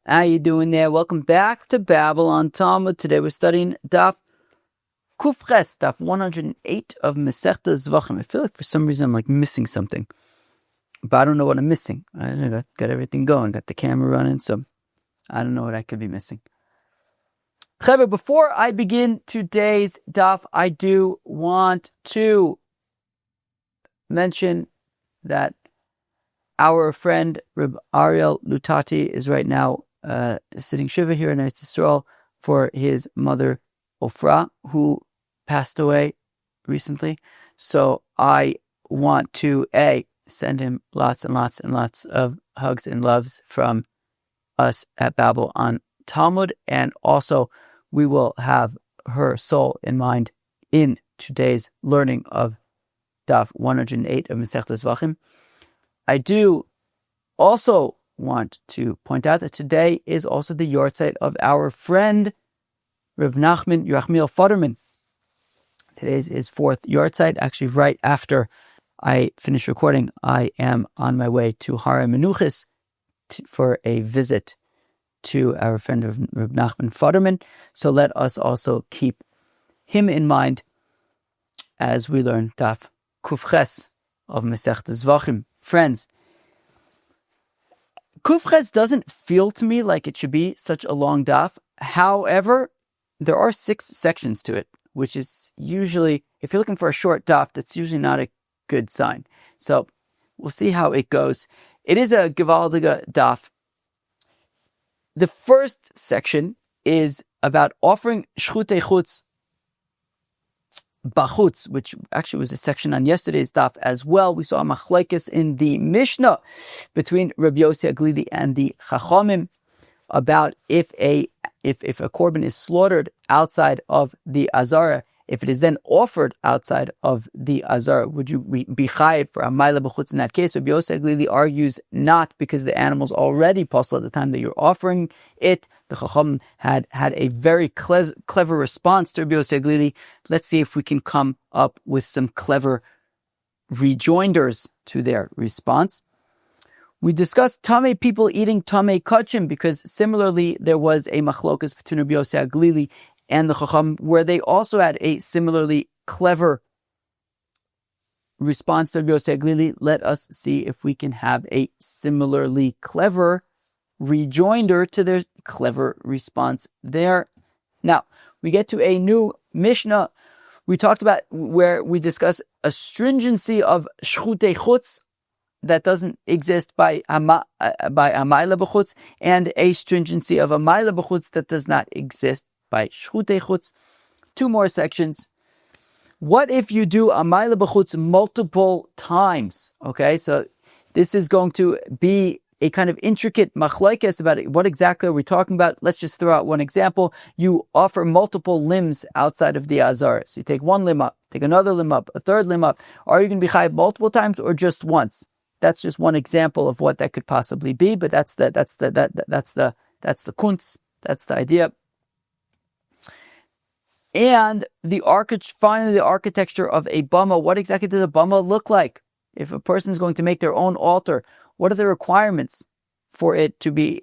How you doing there? Welcome back to Babble on Talmud. Today we're studying Daf Kufches, Daf 108 of Masechta Zevachim. I feel like for some reason I'm like missing something, but I don't know what I'm missing. I got everything going, got the camera running, so I don't know what I could be missing. However, before I begin today's Daf, I do want to mention that our friend Reb Ariel Lutati is right now sitting Shiva here in Eretz Yisrael for his mother Ofra, who passed away recently. So I want to send him lots and lots and lots of hugs and loves from us at Babble on Talmud, and also we will have her soul in mind in today's learning of Daf 108 of Masechta Zevachim. I do also want to point out that today is also the yahrzeit of our friend Reb Nachman Yerachmiel Futterman. Today's his fourth yahrzeit. Actually, right after I finish recording, I am on my way to Har Menuchis for a visit to our friend of Reb Nachman Futterman. So let us also keep him in mind as we learn Daf Kufches of Masechta Zevachim. Friends, Kufches doesn't feel to me like it should be such a long daf. However, there are 6 sections to it, which is usually, if you're looking for a short daf, that's usually not a good sign. So we'll see how it goes. It is a gewaldige daf. The first section is about offering shechutei chutz, bachutz, which actually was a section on yesterday's daf as well. We saw a machlokes in the Mishnah between Rabbi Yossi Aglili and the Chachamim about if a korban is slaughtered outside of the azara, if it is then offered outside of the azara, would you be chayiv for hama'aleh bachutz in that case? Rabbi Yossi Aglili argues not, because the animal's already posel at the time that you're offering it. The Chacham had a very clever response to Rabbi Yossi Aglili. Let's see if we can come up with some clever rejoinders to their response. We discussed Tamei people eating Tamei kodashim, because similarly there was a machlokas between Rabbi Yossi Aglili and the Chacham, where they also had a similarly clever response to Rabbi Yossi Aglili. Let us see if we can have a similarly clever rejoinder to their clever response there. Now, we get to a new Mishnah. We talked about where we discuss a stringency of shechutei chutz that doesn't exist by hama'aleh bachutz, and a stringency of hama'aleh bachutz that does not exist by shechutei chutz. 2 more sections. What if you do hama'aleh bachutz multiple times? Okay, so this is going to be a kind of intricate machlokes about it. What exactly are we talking about? Let's just throw out one example. You offer multiple limbs outside of the azara. So you take one limb up, take another limb up, a third limb up. Are you going to be chayiv multiple times or just once? That's just one example of what that could possibly be, but that's the chutz, that's the idea. And finally, the architecture of a bamah. What exactly does a bamah look like? If a person is going to make their own altar, what are the requirements for it to be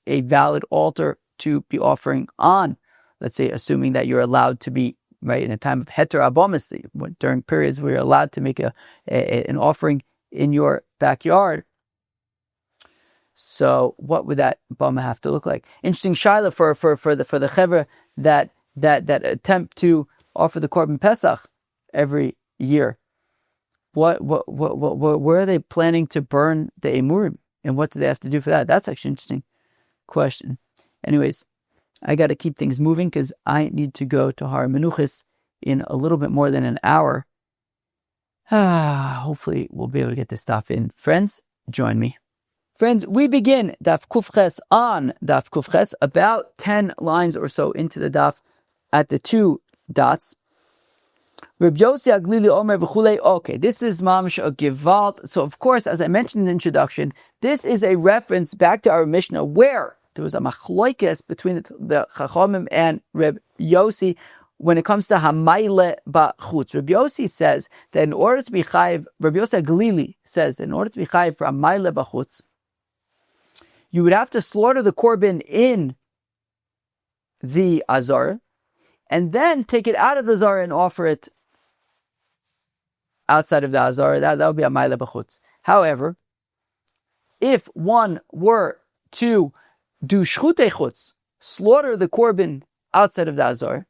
a valid altar to be offering on? Let's say, assuming that you're allowed to be right in a time of heter abomis, during periods where you're allowed to make an offering in your backyard. So, what would that bamah have to look like? Interesting shaila for the chevra that attempt to offer the korban pesach every year. Where are they planning to burn the emurim, and what do they have to do for that? That's actually an interesting question. Anyways, I got to keep things moving because I need to go to Har Menuchis in a little bit more than an hour. Hopefully we'll be able to get this stuff in. Friends, join me. Friends, we begin Daf Kufches on Daf Kufches, about 10 lines or so into the Daf at the 2 dots. Reb Yossi Aglili Omer v'chulei. Okay, this is mamish a gewalt. So of course, as I mentioned in the introduction, this is a reference back to our Mishnah where there was a machlokes between the Chachamim and Reb Yossi when it comes to hama'aleh bachutz. Reb Yossi says that in order to be chayiv, Reb Yossi Aglili says that in order to be chayiv for hama'aleh bachutz, you would have to slaughter the korban in the azara, and then take it out of the azara and offer it outside of the azara. That would be a hama'aleh bachutz. However, if one were to do shechutei chutz, slaughter the korban outside of the azara,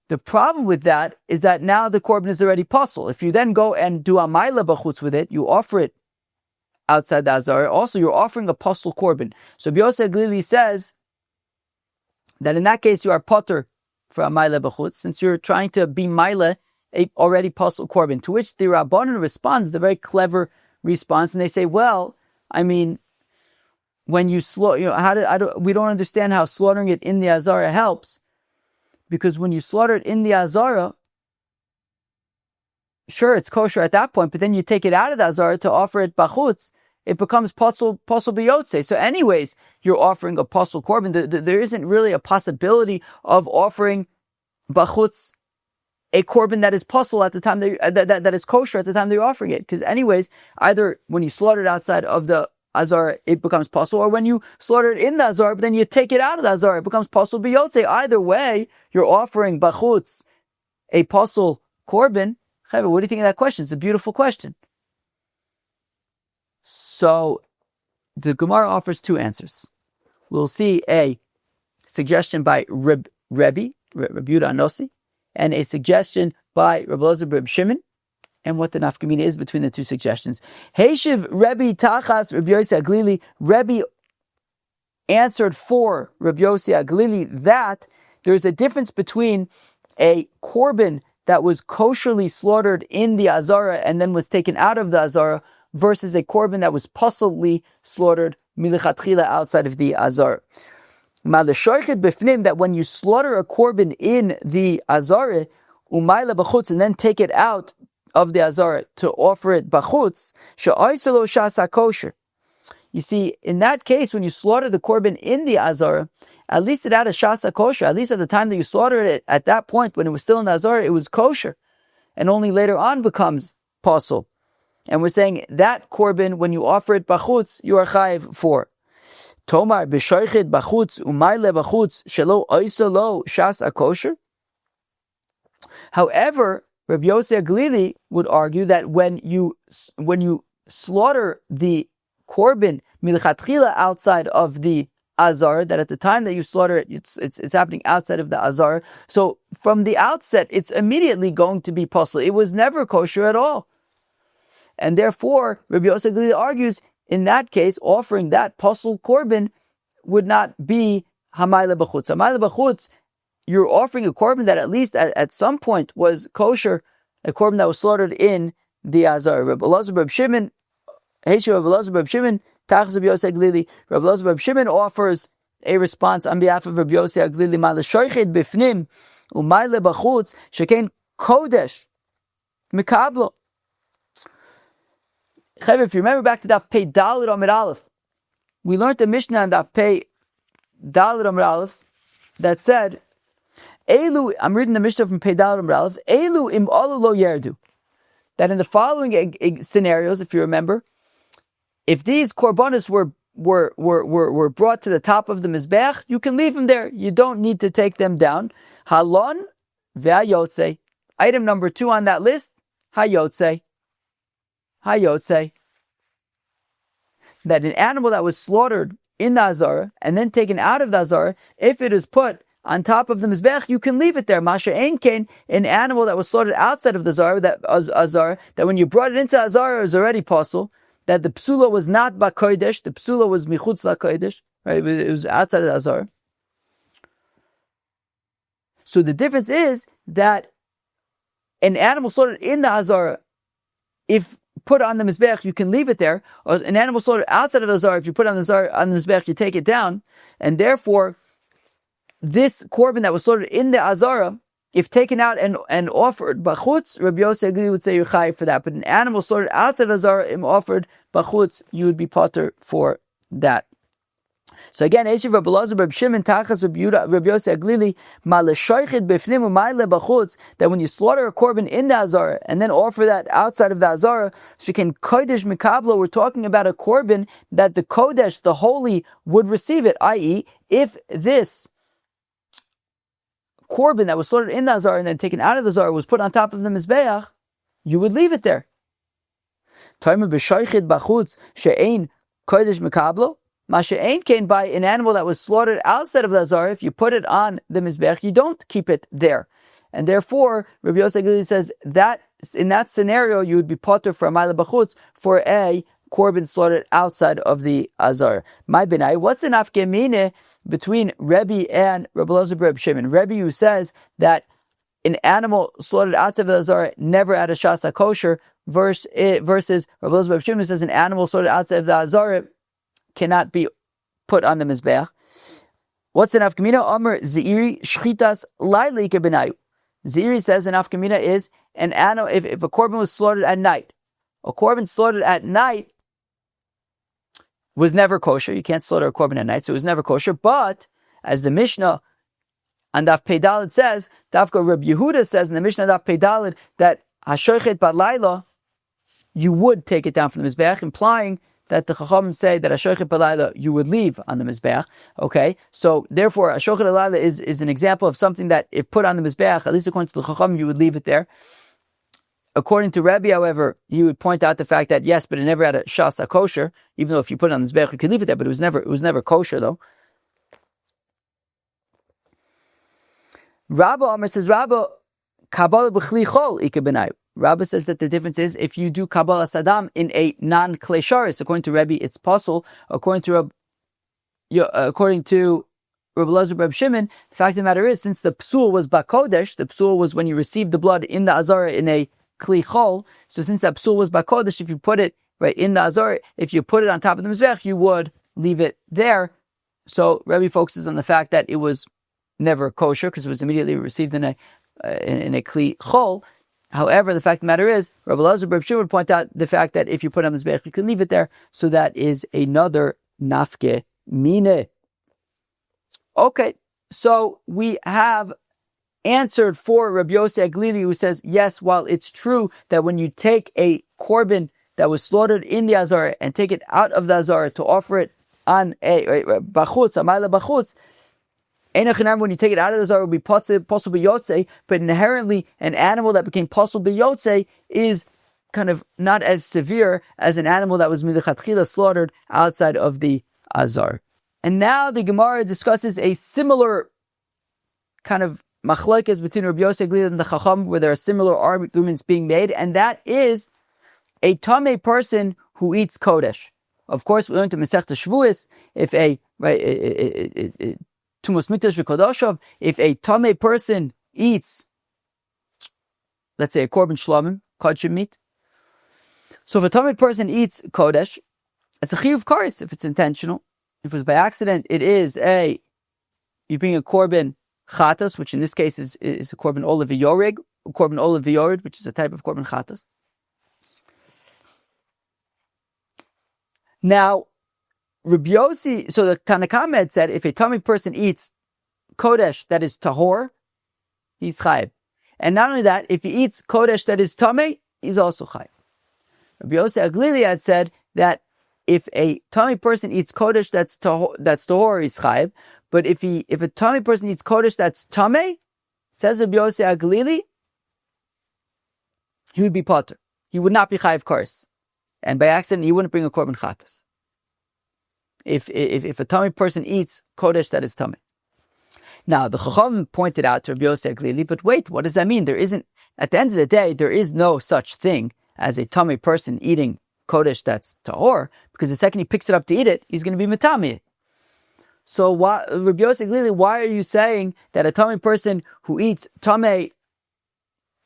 the problem with that is that now the korban is already pasul. If you then go and do a hama'aleh bachutz with it, you offer it outside the azara, also you're offering a pasul korban. So Rabbi Yossi HaGlili says that in that case you are potter for a hama'aleh bachutz, since you're trying to be ma'aleh a already pasul korban. To which the Rabbanan responds with a very clever response, and they say, well, I mean, when you slaughter, we don't understand how slaughtering it in the azara helps, because when you slaughter it in the azara, sure, it's kosher at that point, but then you take it out of the azara to offer it bachutz, it becomes pasul biyotze. So anyways, you're offering a pasul korban. There isn't really a possibility of offering bachutz a korban that is pasul at the time that is kosher at the time that you're offering it. Because anyways, either when you slaughter it outside of the azara, it becomes pasul, or when you slaughter it in the azara, but then you take it out of the azara, it becomes pasul biyotze. Either way, you're offering bachutz a pasul korban. What do you think of that question? It's a beautiful question. So the Gemara offers two answers. We'll see a suggestion by Rabbi Yehuda Anosi, and a suggestion by Rabbi Elazar Reb Shimon, and what the nafkamina is between the two suggestions. Heishiv Rebbe Tachas Rabbi Yossi HaGlili. Rebbe answered for Rabbi Yossi HaGlili that there's a difference between a korban that was kosherly slaughtered in the azara and then was taken out of the azara versus a korban that was pasully slaughtered milichatchila outside of the azara. That when you slaughter a korban in the azara, umayla bachutz, and then take it out of the azara to offer it bachutz, she'oiselo shasa kosher. You see, in that case, when you slaughter the korban in the azara, at least it had a shasa kosher. At least at the time that you slaughtered it, at that point when it was still in the azara, it was kosher, and only later on becomes pasul. And we're saying that korban, when you offer it bachutz, you are chayiv for. Tomar b'shoichet bachutz umayle bachutz shelo oiselo shasa kosher. However, Rabbi Yossi HaGlili would argue that when you slaughter the korban milchatchila outside of the azar, that at the time that you slaughter it, it's happening outside of the azar. So from the outset, it's immediately going to be pasul. It was never kosher at all, and therefore Rabbi Yossi HaGlili argues in that case, offering that pasul korban would not be hama'aleh bachutz. Hama'aleh bachutz, you're offering a korban that at least at some point was kosher, a korban that was slaughtered in the azar. Rabbi Elazar Reb Shimon, Heishu Rabbi Elazar Reb Shimon, Tachas Rabbi Yossi HaGlili. Rabbi Elazar Reb Shimon offers a response on behalf of Rabbi Yossi HaGlili. Ma'ale shoichet bifnim u'ma'ale bachutz sheken kodesh mikablo. If you remember back to Daf Pei Daled Amud Aleph, we learned the Mishnah on Daf Pei Daled Amud Aleph that said, Elu, I'm reading the Mishnah from Pei Daled Amud Aleph, Elu im alu lo yerdu. That in the following scenarios, if you remember, if these korbanos were brought to the top of the mizbech, you can leave them there. You don't need to take them down. Halon ve'ayotze. Item number 2 on that list, hayotze. Hayotze. That an animal that was slaughtered in the azara and then taken out of the azara, if it is put on top of the mizbech, you can leave it there. Masha ein kain, an animal that was slaughtered outside of the azara, that when you brought it into the azara, it was already pasul, that the psula was not bakodesh, the psula was michutz lakodesh, right? It was outside of the azara. So the difference is that an animal slaughtered in the azara, if put on the mizbech, you can leave it there. Or an animal slaughtered outside of the azara, if you put on the mizbech, you take it down. And therefore, this korban that was slaughtered in the azara, if taken out and offered bachutz, Rabbi Yossi HaGlili would say you're chayiv for that. But an animal slaughtered outside of the azara and offered bachutz, you would be potter for that. So again, Eshiv Rabbi Elazar, Rabbi Shimon, Tachas, Rabbi Yossi Aglili, Maleshoichid befnim u'maile bachutz, that when you slaughter a korban in the Azara and then offer that outside of the Azara, shekin kodesh mikablo, we're talking about a korban that the kodesh, the holy, would receive it, i.e., if this korban that was slaughtered in the Azara and then taken out of the Azara was put on top of the Mizbeach, you would leave it there. Tamei b'shoichid bachutz she'ein kodesh mikablo. Masha'ein came by an animal that was slaughtered outside of the Azara. If you put it on the Mizbech, you don't keep it there. And therefore, Rabbi Yossi Aglili says that in that scenario, you would be potter for a hama'aleh bachutz for a korban slaughtered outside of the Azara. My benai, what's the nafka between Rebbe and Rabbi Elazar Rabbi Shimon? Rebbe, who says that an animal slaughtered outside of the Azara never at a shasa kosher, versus Rabbi Elazar Rabbi Shimon, who says an animal slaughtered outside of the Azara cannot be put on the Mizbeach. What's an afkamina? Amr Zeiri shchitas laili kebenayu. Zeiri says an afkamina is an animal, if a korban was slaughtered at night. A korban slaughtered at night was never kosher. You can't slaughter a korban at night, so it was never kosher. But, as the Mishnah on Daf Pei Daled says, Dafka Rabbi Yehuda says in the Mishnah Daf Pei Daled that hashoichet bat laila, you would take it down from the Mizbeach, implying that the Chachamim say that Ashochet Balayla you would leave on the Mizbeach. Okay, so therefore Ashochet Balayla is an example of something that if put on the Mizbeach, at least according to the Chachamim, you would leave it there. According to Rebbe, however, he would point out the fact that yes, but it never had a shasa kosher. Even though if you put it on the Mizbeach, you could leave it there, but it was never kosher though. Rabba Amar says, Rabba Kabbalah b'chli chol ikebenayu. Rabbi says that the difference is if you do Kabbalah Sadam in a non-klei sharis. According to Rebbe, it's possible. According to Rabbi Elazar Rabbi Shimon, the fact of the matter is, since the psul was bakodesh, the psul was when you received the blood in the Azara in a kli chol. So since that psul was bakodesh, if you put it right in the Azara, if you put it on top of the Mizbech, you would leave it there. So Rebbe focuses on the fact that it was never kosher because it was immediately received in a kli chol. However, the fact of the matter is, Rabbi Elazar Rabbi Shimon would point out the fact that if you put it on the Mizbech, you can leave it there. So that is another nafke mine. Okay, so we have answered for Rabbi Yossi Aglili, who says, yes, while it's true that when you take a korban that was slaughtered in the Azara and take it out of the Azara to offer it on a bachutz, hama'aleh bachutz, when you take it out of the Azara, it will be possible b'yotzei, but inherently an animal that became possible b'yotzei is kind of not as severe as an animal that was milichatchila slaughtered outside of the Azar. And now the Gemara discusses a similar kind of machlokes between Rabbi Yossi Aglili and the Chacham, where there are similar arguments being made, and that is a Tamei person who eats kodesh. Of course, we learned to Masechta Shavuos, if a Tumus Mikdash v'Kodashim, if a Tamei person eats, let's say a korban shlamim, kodashim meat. So if a Tamei person eats kodesh, it's a chiyuv kares if it's intentional. If it was by accident, it is you bring a korban chatas, which in this case is a korban olav v'yorig, a korban olav v'yorid, which is a type of korban chatas. Now, Rabbi Yossi, so the Tanakh had said, if a Tamei person eats kodesh that is tahor, he's chayiv. And not only that, if he eats kodesh that is tamei, he's also chayiv. Rabbi Yossi Aglili had said that if a Tamei person eats kodesh that's tahor, he's chayiv. But if a Tamei person eats kodesh that's tamei, says Rabbi Yossi Aglili, he would be potter. He would not be chayiv kares. And by accident, he wouldn't bring a korban chatas. If a Tamei person eats kodesh that is tamei. Now, the Chacham pointed out to Rabbi Yossi Aglili, but wait, what does that mean? At the end of the day, there is no such thing as a Tamei person eating kodesh that's tahor, because the second he picks it up to eat it, he's going to be metami. So, Rabbi Yossi Aglili, why are you saying that a Tamei person who eats tamei,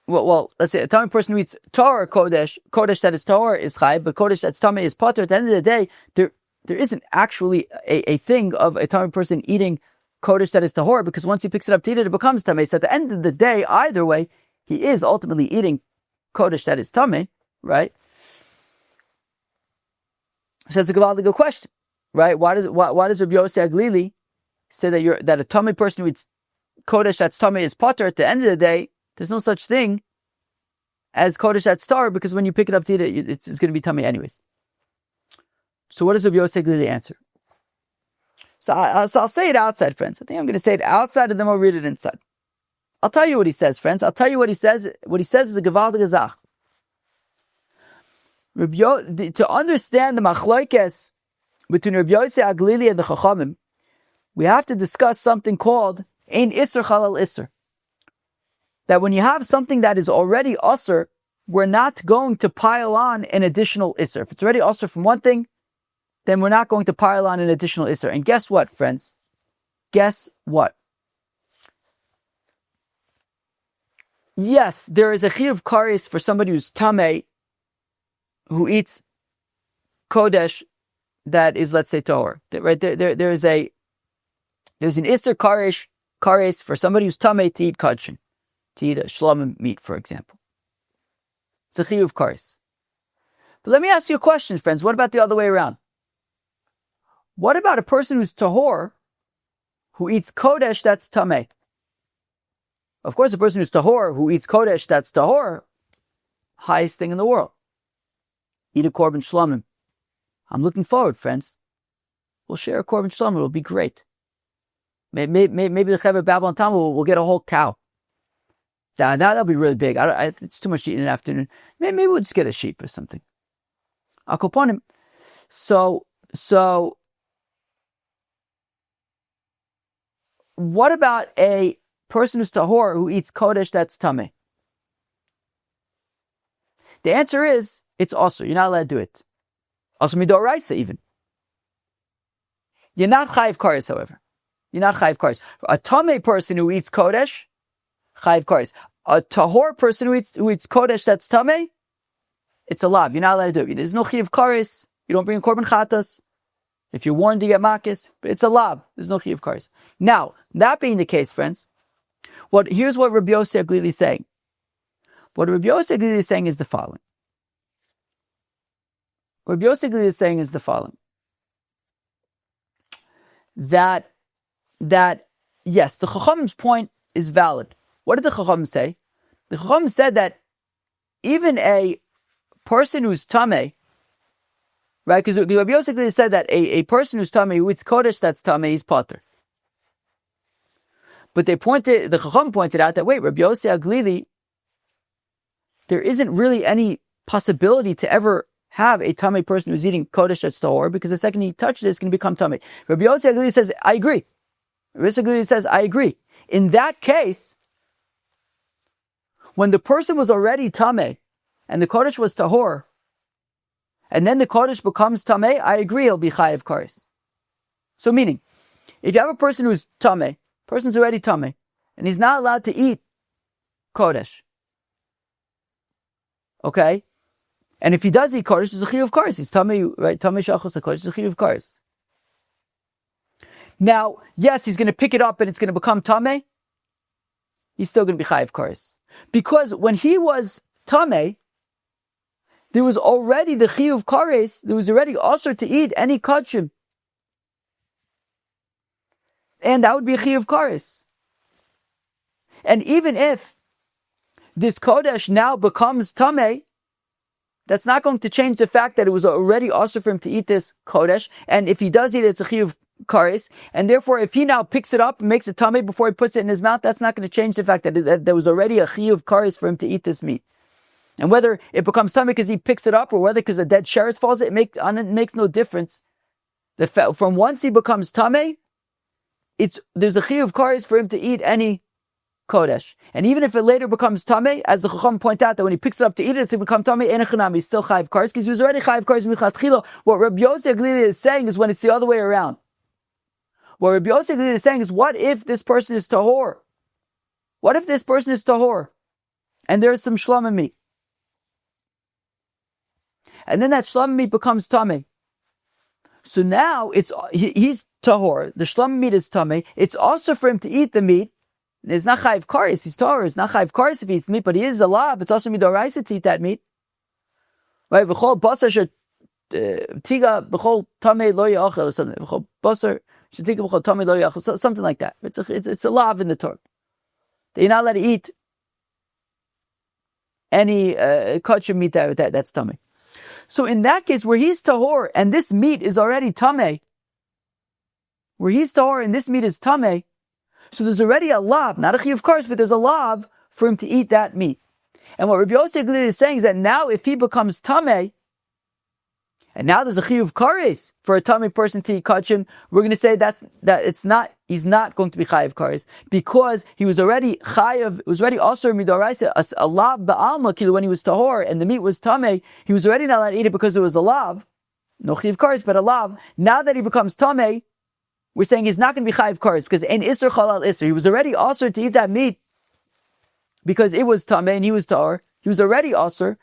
well, let's say a Tamei person who eats tahor kodesh that is tahor is chai, but kodesh that's tamei is potter? At the end of the day, there isn't actually a thing of a Tamei person eating kodesh that is tahor, because once he picks it up to eat it, it becomes tamei. So at the end of the day, either way, he is ultimately eating kodesh that is tamei, right? So that's a good question. right? Why does Rabbi Yossi Aglili say that a Tamei person who eats kodesh that's Tamei is potter? At the end of the day, there's no such thing as kodesh that's tar, because when you pick it up to eat it, it's going to be Tamei anyways. So what does Rabbi Yossi Aglili answer? So I'll say it outside, friends. I think I'm going to say it outside, and then we'll read it inside. I'll tell you what he says, friends. I'll tell you what he says. What he says is a gewaltige Zach. To understand the machlokes between Rabbi Yossi Aglili and the Chachamim, we have to discuss something called ein isser chalal isser. That when you have something that is already usser, we're not going to pile on an additional isser. If it's already usser from one thing, then we're not going to pile on an additional isser. And guess what, friends? Guess what? Yes, there is a chiyuv kares for somebody who's tamei, who eats kodesh that is, let's say, tahor. Right there's an isser kares for somebody who's tamei to eat kodashim, to eat a shlamim meat, for example. It's a chiyuv kares. But let me ask you a question, friends. What about the other way around? What about a person who's tahor, who eats kodesh that's tamei? Of course, a person who's tahor, who eats kodesh that's tahor, highest thing in the world. Eat a korban shlamim. I'm looking forward, friends. We'll share a korban shlamim. It'll be great. Maybe the Chevra Babble and Tamei will get a whole cow. That'll be really big. It's too much to eat in the afternoon. Maybe we'll just get a sheep or something. I'll go upon him. So, what about a person who's tahor who eats kodesh that's tamei? The answer is it's also. You're not allowed to do it. Also midoraisa even. You're not chayiv kares, however. You're not chayiv kares. A tamei person who eats kodesh, chayiv kares. A tahor person who eats kodesh that's tamei, it's a lav. You're not allowed to do it. There's no chayiv kares. You don't bring a korban chatas. If you're warned to get makis, but it's a lav. There's no chayiv kares. Now, that being the case, friends, here's what Rabbi Yossi Aglili is saying. What Rabbi Yossi Aglili is saying is the following. Rabbi Yossi Aglili is saying is the following. That yes, the Chachamim's point is valid. What did the Chachamim say? The Chachamim said that even a person who's tamei, right? Because Rabbi Yossi Aglili said that a person who's tamei, who eats kodesh that's tamei, he's potter. But the Chacham pointed out that, wait, Rabbi Yossi Aglili, there isn't really any possibility to ever have a tamei person who's eating kodesh that's tahor, because the second he touches it, it's going to become tamei. Rabbi Yossi Aglili says, I agree. Rabbi Yossi Aglili says, I agree. In that case, when the person was already tamei, and the kodesh was tahor, and then the kodesh becomes tamei, I agree, he'll be chayiv kares. So meaning, if you have a person who's tamei, person's already tamei, and he's not allowed to eat kodesh. Okay? And if he does eat kodesh, it's a chiyuv kares. He's tamei, right? Tamei shachos kodesh is a chiyuv kares. Now, yes, he's going to pick it up and it's going to become tamei. He's still going to be chayiv kares. Because when he was tamei, there was already the chiyuv kares, there was already also to eat any kodashim. And that would be a chiyuv kares. And even if this kodesh now becomes tamei, that's not going to change the fact that it was already also for him to eat this kodesh. And if he does eat it, it's a chiyuv kares. And therefore, if he now picks it up and makes it tamei before he puts it in his mouth, that's not going to change the fact that there was already a chiyuv kares for him to eat this meat. And whether it becomes tamei because he picks it up or whether because a dead sheretz falls, it makes no difference. From once he becomes tamei, there's a chiyuv kares for him to eat any kodesh. And even if it later becomes tamei, as the Chacham point out that when he picks it up to eat it, it's going to become tamei, enechanami, he's still chayiv kares because he was already chayiv kares michatchila. What Rabbi Yossi Aglili is saying is when it's the other way around. What Rabbi Yossi Aglili is saying is, what if this person is tahor? What if this person is tahor? And there's some shlamim meat. And then that shlamim meat becomes tamei. So now he's tahor. The shlamim meat is tamei. It's also for him to eat the meat. It's not chayiv kares. He's tahor. It's not chayiv kares if he eats the meat, but he is alive. It's also midoraisa to eat that meat. Right? V'chol basar tiga b'chol tamei lo yachal or something. B'chol basar shetiga b'chol tamei lo yachal, something like that. It's a lav in the Torah. That you're not allowed to eat any kosher meat that's tamei. So in that case, where he's tahor and this meat is already tamei, where he's tahor and this meat is tamei, so there's already a lav, not a chiyuv kares, but there's a lav for him to eat that meat. And what Rabbi Yosef is saying is that now if he becomes tamei, and now there's a chiyuv kares for a tamei person to eat kachim, we're going to say that he's not going to be chayiv kares because he was already chayiv, it was already asur midoraisa, a lav ba'alma when he was tahor and the meat was tamei, he was already not allowed to eat it because it was a lav, no chiyuv kares, but a lav. Now that he becomes tamei, we're saying he's not going to be chayiv kares because en isur chalal isur. He was already asur to eat that meat because it was tamei and he was tahor. He was already asur.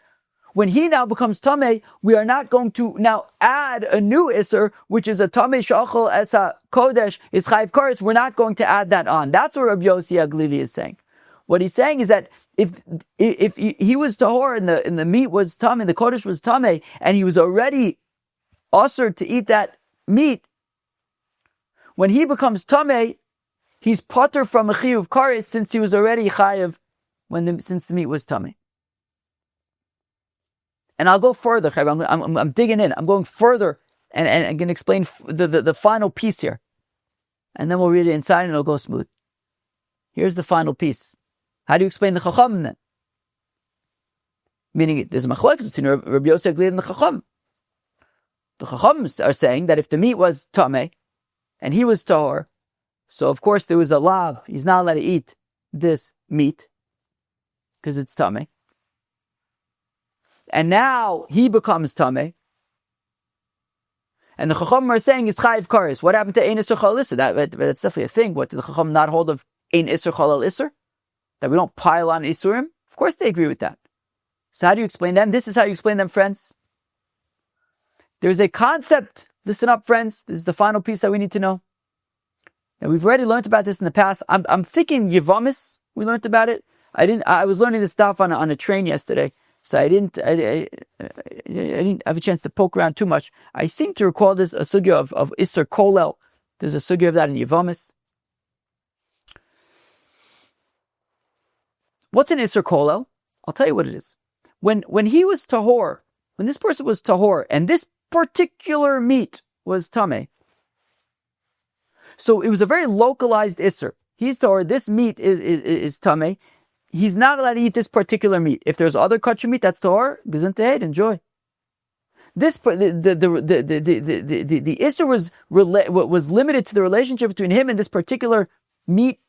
When he now becomes tamei, we are not going to now add a new isur, which is a tamei shachol as a kodesh is chayiv kares. We're not going to add that on. That's what Rabbi Yossi Aglili is saying. What he's saying is that if he was tahor and the meat was tamei, the kodesh was tamei, and he was already asur to eat that meat, when he becomes tamei, he's potter from a chiyuv kares since he was already chayiv since the meat was tamei. And I'll go further. I'm digging in. I'm going further and I'm going to explain the final piece here. And then we'll read it inside and it'll go smooth. Here's the final piece. How do you explain the chacham then? Meaning there's a machlokes between Rabbi Yosef and the chacham. The chacham are saying that if the meat was tamei and he was tahor, so of course there was a lav. He's not allowed to eat this meat because it's tamei. And now he becomes tamei. And the chacham are saying it's chayiv kares. What happened to ein isur chalal isur? That's definitely a thing. What did the chacham not hold of ein isur chalal isur? That we don't pile on isurim? Of course they agree with that. So how do you explain them? This is how you explain them, friends. There's a concept. Listen up, friends. This is the final piece that we need to know. Now we've already learned about this in the past. I'm thinking Yevamis. We learned about it. I was learning this stuff on a train yesterday. So I didn't have a chance to poke around too much. I seem to recall this, a sugya of Isser Kolel. There's a sugya of that in Yevamis. What's an Isser Kolel? I'll tell you what it is. When he was tahor, when this person was tahor, and this particular meat was tamei, so it was a very localized Isser. He's tahor, this meat is tamei. He's not allowed to eat this particular meat. If there's other kosher meat that's tahor, gesundheit, enjoy. This the issur was limited to the relationship between him and this particular meat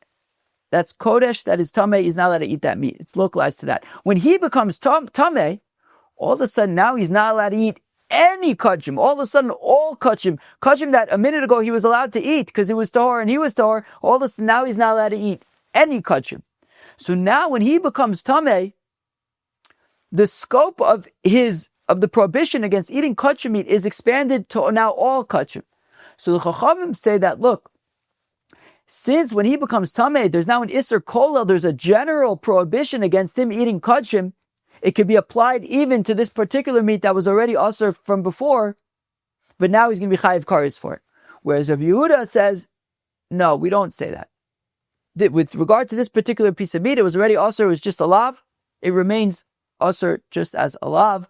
that's kodesh, that is tamei. He's not allowed to eat that meat. It's localized to that. When he becomes tamei, all of a sudden now he's not allowed to eat any kachim. All of a sudden, all kachim that a minute ago he was allowed to eat because it was tahor and he was tahor. All of a sudden now he's not allowed to eat any kachim. So now when he becomes tamei, the scope of the prohibition against eating kosher meat is expanded to now all kosher. So the chachamim say that, look, since when he becomes tamei, there's now an isser kolel, there's a general prohibition against him eating kosher, it could be applied even to this particular meat that was already asur from before, but now he's going to be chayiv kares for it. Whereas Rabbi Yehuda says, no, we don't say that. With regard to this particular piece of meat, it was already asur, it was just a lav. It remains asur just as a lav.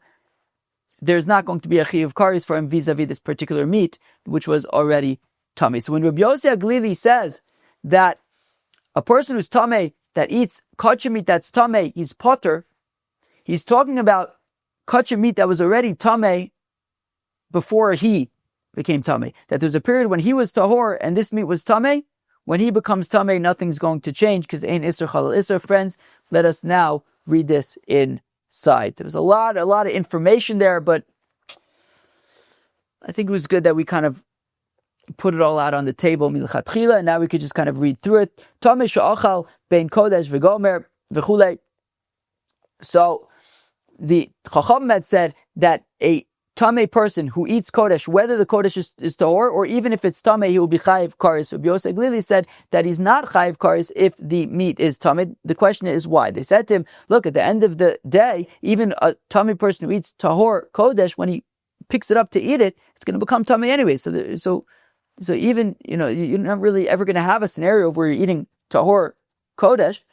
There's not going to be a chiyuv kares for him vis-a-vis this particular meat, which was already tamei. So when Rabbi Yossi Aglili says that a person who's tamei, that eats kosher meat that's tamei, he's potter, he's talking about kosher meat that was already tamei before he became tamei. That there's a period when he was tahor and this meat was tamei. When he becomes tamei, nothing's going to change because ein isur chalal isur. Friends, let us now read this inside. There was a lot of information there, but I think it was good that we kind of put it all out on the table milchatchila, and now we could just kind of read through it. Tamei she'achal bein kodesh v'gomer v'chulei. So the chacham had said that a tamei person who eats kodesh, whether the kodesh is tahor or even if it's tamei, he will be chayiv kares. Rabbi Yosef Glili said that he's not chayiv kares if the meat is tamei. The question is why. They said to him, look, at the end of the day, even a tamei person who eats tahor kodesh, when he picks it up to eat it, it's going to become tamei anyway. So even, you're not really ever going to have a scenario where you're eating tahor kodesh.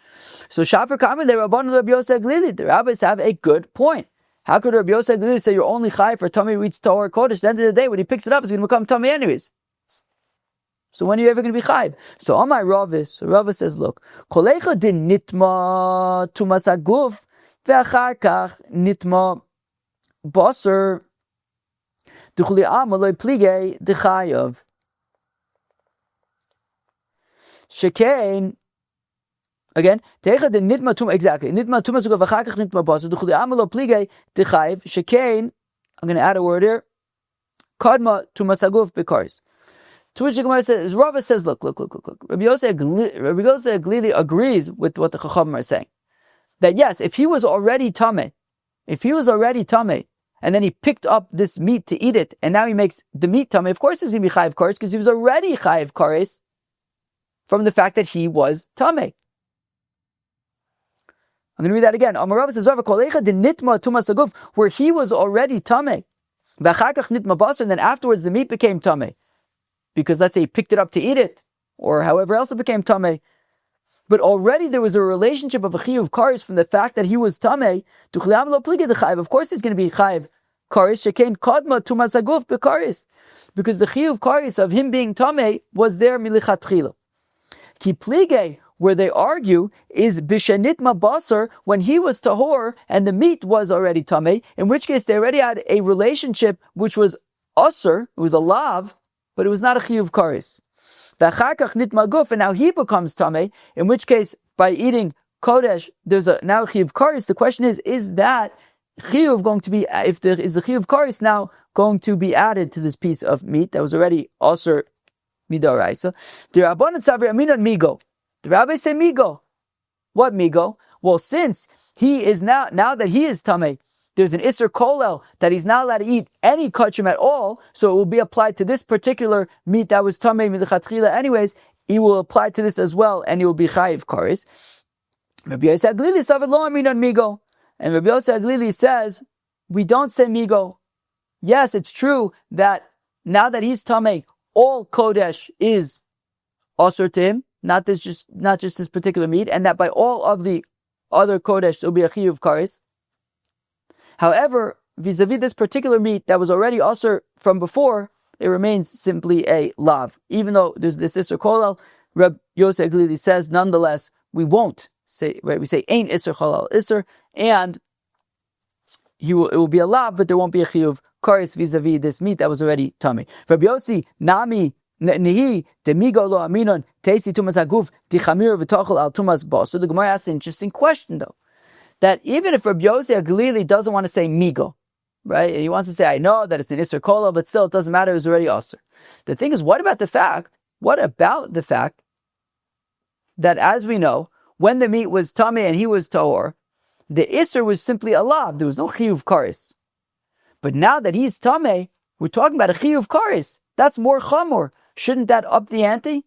So Shaper Kamer, the rabbis have a good point. How could Rabbi Yosef Glili say you're only chai for tamei who eats tahor kodesh? At the end of the day, when he picks it up, it's going to become tamei anyways. So when are you ever going to be chayv? So on my Ravis, Ravis says, look, kolecha din nitma tumas aguf ve'achar kach nitma baser duchli amaloi plige dechayav shekain. Again, techa din nitma tum exactly nitma tumas aguf ve'achar kach nitma baser duchli amaloi plige dechayav shekain. I'm going to add a word here. Kadma tumas aguf bekaris. To which the Gemara says, Rava says, look. Rabbi Yosef Glili agrees with what the Chachamim are saying. That yes, if he was already Tamei, and then he picked up this meat to eat it, and now he makes the meat Tamei, of course he's going to be Chayiv Kares, because he was already Chayiv Kares from the fact that he was Tamei. I'm going to read that again. Amar Rava says, Rava kolecha de nitma tumas aguf, where he was already Tamei. V'achar kach nitma basar, and then afterwards the meat became Tamei. Because let's say he picked it up to eat it, or however else it became tamei, but already there was a relationship of a chiyuv kares from the fact that he was tamei. Of course, he's going to be chayiv kares shekain kadma tumas aguf bekares, because the chiyuv kares of him being tamei was there milichatchila. Ki plige, where they argue, is bishanitma basar, when he was tahor and the meat was already tamei, in which case they already had a relationship which was usur, it was a lav, but it was not a chiyuv kares. V'achar nitma guf, and now he becomes tamei. In which case, by eating kodesh, there's a now chiyuv kares. The question is that chiyuv going to be? Is the chiyuv kares now going to be added to this piece of meat that was already also midaraisa? The rabbanan savri aminan migo. The rabbis say migo. What migo? Well, since he is now that he is tamei, there's an Isser Kolel that he's not allowed to eat any kodashim at all, so it will be applied to this particular meat that was Tamei Milchatchila anyways. He will apply to this as well, and he will be Chayiv Kares. Rabbi Yosef Glili Savid Lo Aminan Migo, and Rabbi Yosef Glili says we don't say Migo. Yes, it's true that now that he's Tamei, all Kodesh is Asur to him, not just this particular meat, and that by all of the other Kodesh there will be a Chiyuv Kares. However, vis-a-vis this particular meat that was already usher from before, it remains simply a lav. Even though there's this Isser Kolel, Reb Yosef Glili says, nonetheless, we won't say, right? We say, ain't Isser Kolel Isser, and it will be a lav, but there won't be a chiyuv kares vis-a-vis this meat that was already tummy. Rabbi Yossi, nami, nehi, demigo lo aminon, teisi tumas haguf, tichamir v'tochel al tumas bos. So the Gemara asks an interesting question though. That even if Rabbi Yossi Glili doesn't want to say migo, right? He wants to say, I know that it's an Isser Kola, but still it doesn't matter, it was already Asr. The thing is, what about the fact that as we know, when the meat was Tamei and he was Tahor, the Isser was simply a lav, there was no Chiyuv Kares. But now that he's Tamei, we're talking about a Chiyuv Kares. That's more Chamor. Shouldn't that up the ante?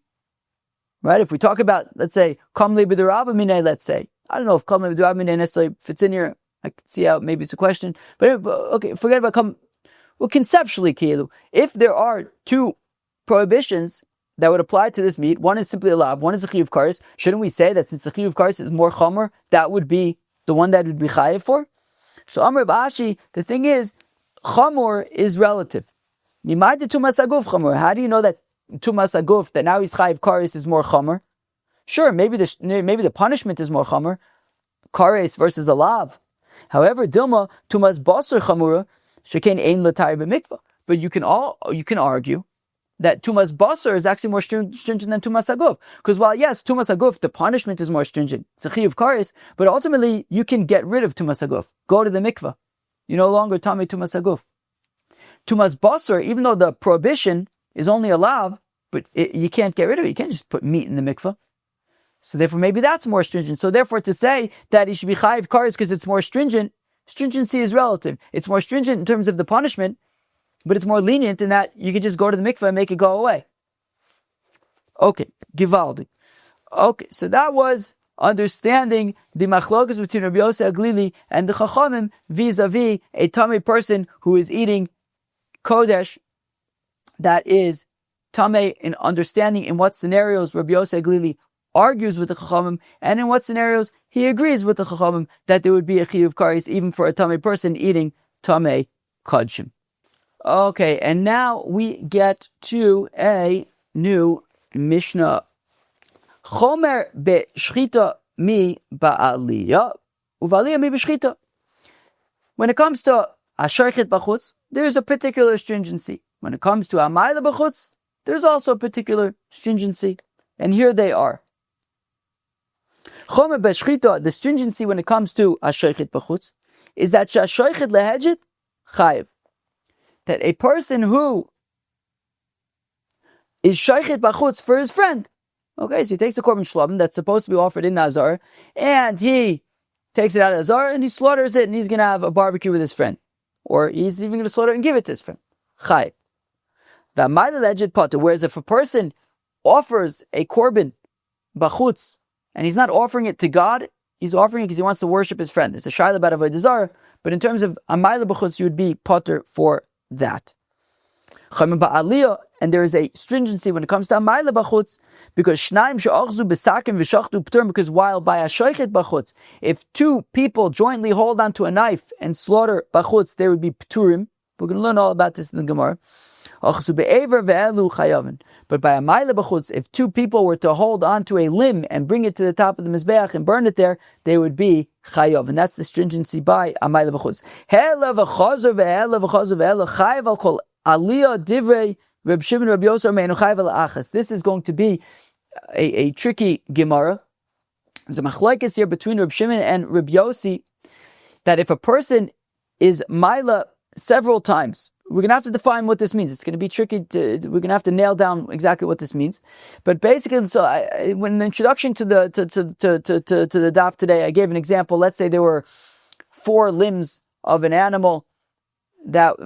Right? If we talk about, let's say, Kamli B'derabamine, let's say, I don't know if Kamli B'derabamine necessarily fits in here. I can see how maybe it's a question. But okay, forget about well, conceptually, Kielu, if there are two prohibitions that would apply to this meat, one is simply a lav, one is a chiyuv kares, shouldn't we say that since the chiyuv kares is more chomer, that would be the one that would be chayiv for? So Amr B'ashi, the thing is, chomer is relative. Nimai de tumas aguf chomer. How do you know that tumas aguf, that now he's chayiv kares, is more chomer? Sure, maybe the punishment is more chomer, kares versus a lav. However, Dilma tumas basar chamura shekain ein l'tayr b'mikvah. But you can argue that tumas basar is actually more stringent than tumas aguf. Because while yes, tumas aguf, the punishment is more stringent, it's a chiyuv kares, but ultimately you can get rid of tumas aguf. Go to the mikvah. You no longer tamei tumas aguf. Tumas basar, even though the prohibition is only a lav, but you can't get rid of it. You can't just put meat in the mikvah. So therefore, maybe that's more stringent. So therefore, to say that he should be chayiv kares because it's more stringent, stringency is relative. It's more stringent in terms of the punishment, but it's more lenient in that you can just go to the mikveh and make it go away. Okay, Givaldi. Okay, so that was understanding the machlokas between Rabbi Yosef Glili and the Chachamim vis-a-vis a tamei person who is eating kodesh that is Tamei in understanding in what scenarios Rabbi Yossi Aglili argues with the Chachamim, and in what scenarios he agrees with the Chachamim that there would be a chiyuv kares even for a Tamei person eating Tamei kodashim. Okay, and now we get to a new Mishnah. Chomer be-shchita mi ba'aliyah, u'v'aliyah mi be-shchita. When it comes to shechutei bachutz, there's a particular stringency. When it comes to hama'aleh bachutz, there's also a particular stringency. And here they are. Chomer be-shchita, the stringency when it comes to shechutei bachutz, is that shechutei lehedget chayiv. That a person who is shechutei bachutz for his friend, okay, so he takes the korban shlabim that's supposed to be offered in Nazar, and he takes it out of Nazar, and he slaughters it, and he's going to have a barbecue with his friend. Or he's even going to slaughter it and give it to his friend. Chayiv. Whereas if a person offers a korban bachutz, and he's not offering it to God, he's offering it because he wants to worship his friend. It's a shayla about avodah zarah, but in terms of hama'aleh bachutz, you would be potter for that. And there is a stringency when it comes to hama'aleh bachutz, because shnaim she'achzu b'sakim v'shachtu p'tur, because while by a shechutei bachutz, if two people jointly hold onto a knife and slaughter bachutz, they would be p'turim. We're going to learn all about this in the Gemara. But by a hama'aleh bachutz, if two people were to hold onto a limb and bring it to the top of the mizbeach and burn it there, they would be chayav, and that's the stringency by hama'aleh bachutz. Aliyah divrei Reb Shimon Reb Yosef me'enu chayav alachas. This is going to be a tricky Gemara. There's a machlokes here between Reb Shimon and Reb Yossi, that if a person is maila several times, we're going to have to define what this means. It's going to be tricky. We're going to have to nail down exactly what this means. But basically, so when the introduction to the daf today, I gave an example. Let's say there were 4 limbs of an animal that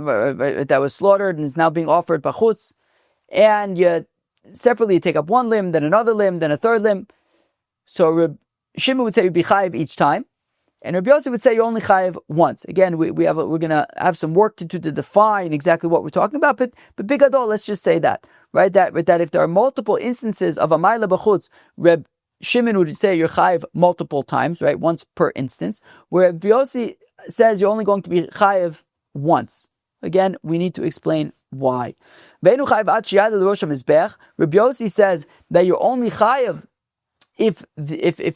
was slaughtered and is now being offered bachutz, and you separately take up one limb, then another limb, then a third limb. So Reb Shimon would say you'd be chayiv each time, and Rabbi Yosef would say you only chayiv once. Again, we're going to have some work to define exactly what we're talking about, but big adol, let's just say that, right? That if there are multiple instances of hama'aleh bachutz, Reb Shimon would say you're chayiv multiple times, right? Once per instance. Where Rabbi Yosef says you're only going to be chayiv once. Again, we need to explain why. Rabbi Yossi says that you're only chayiv if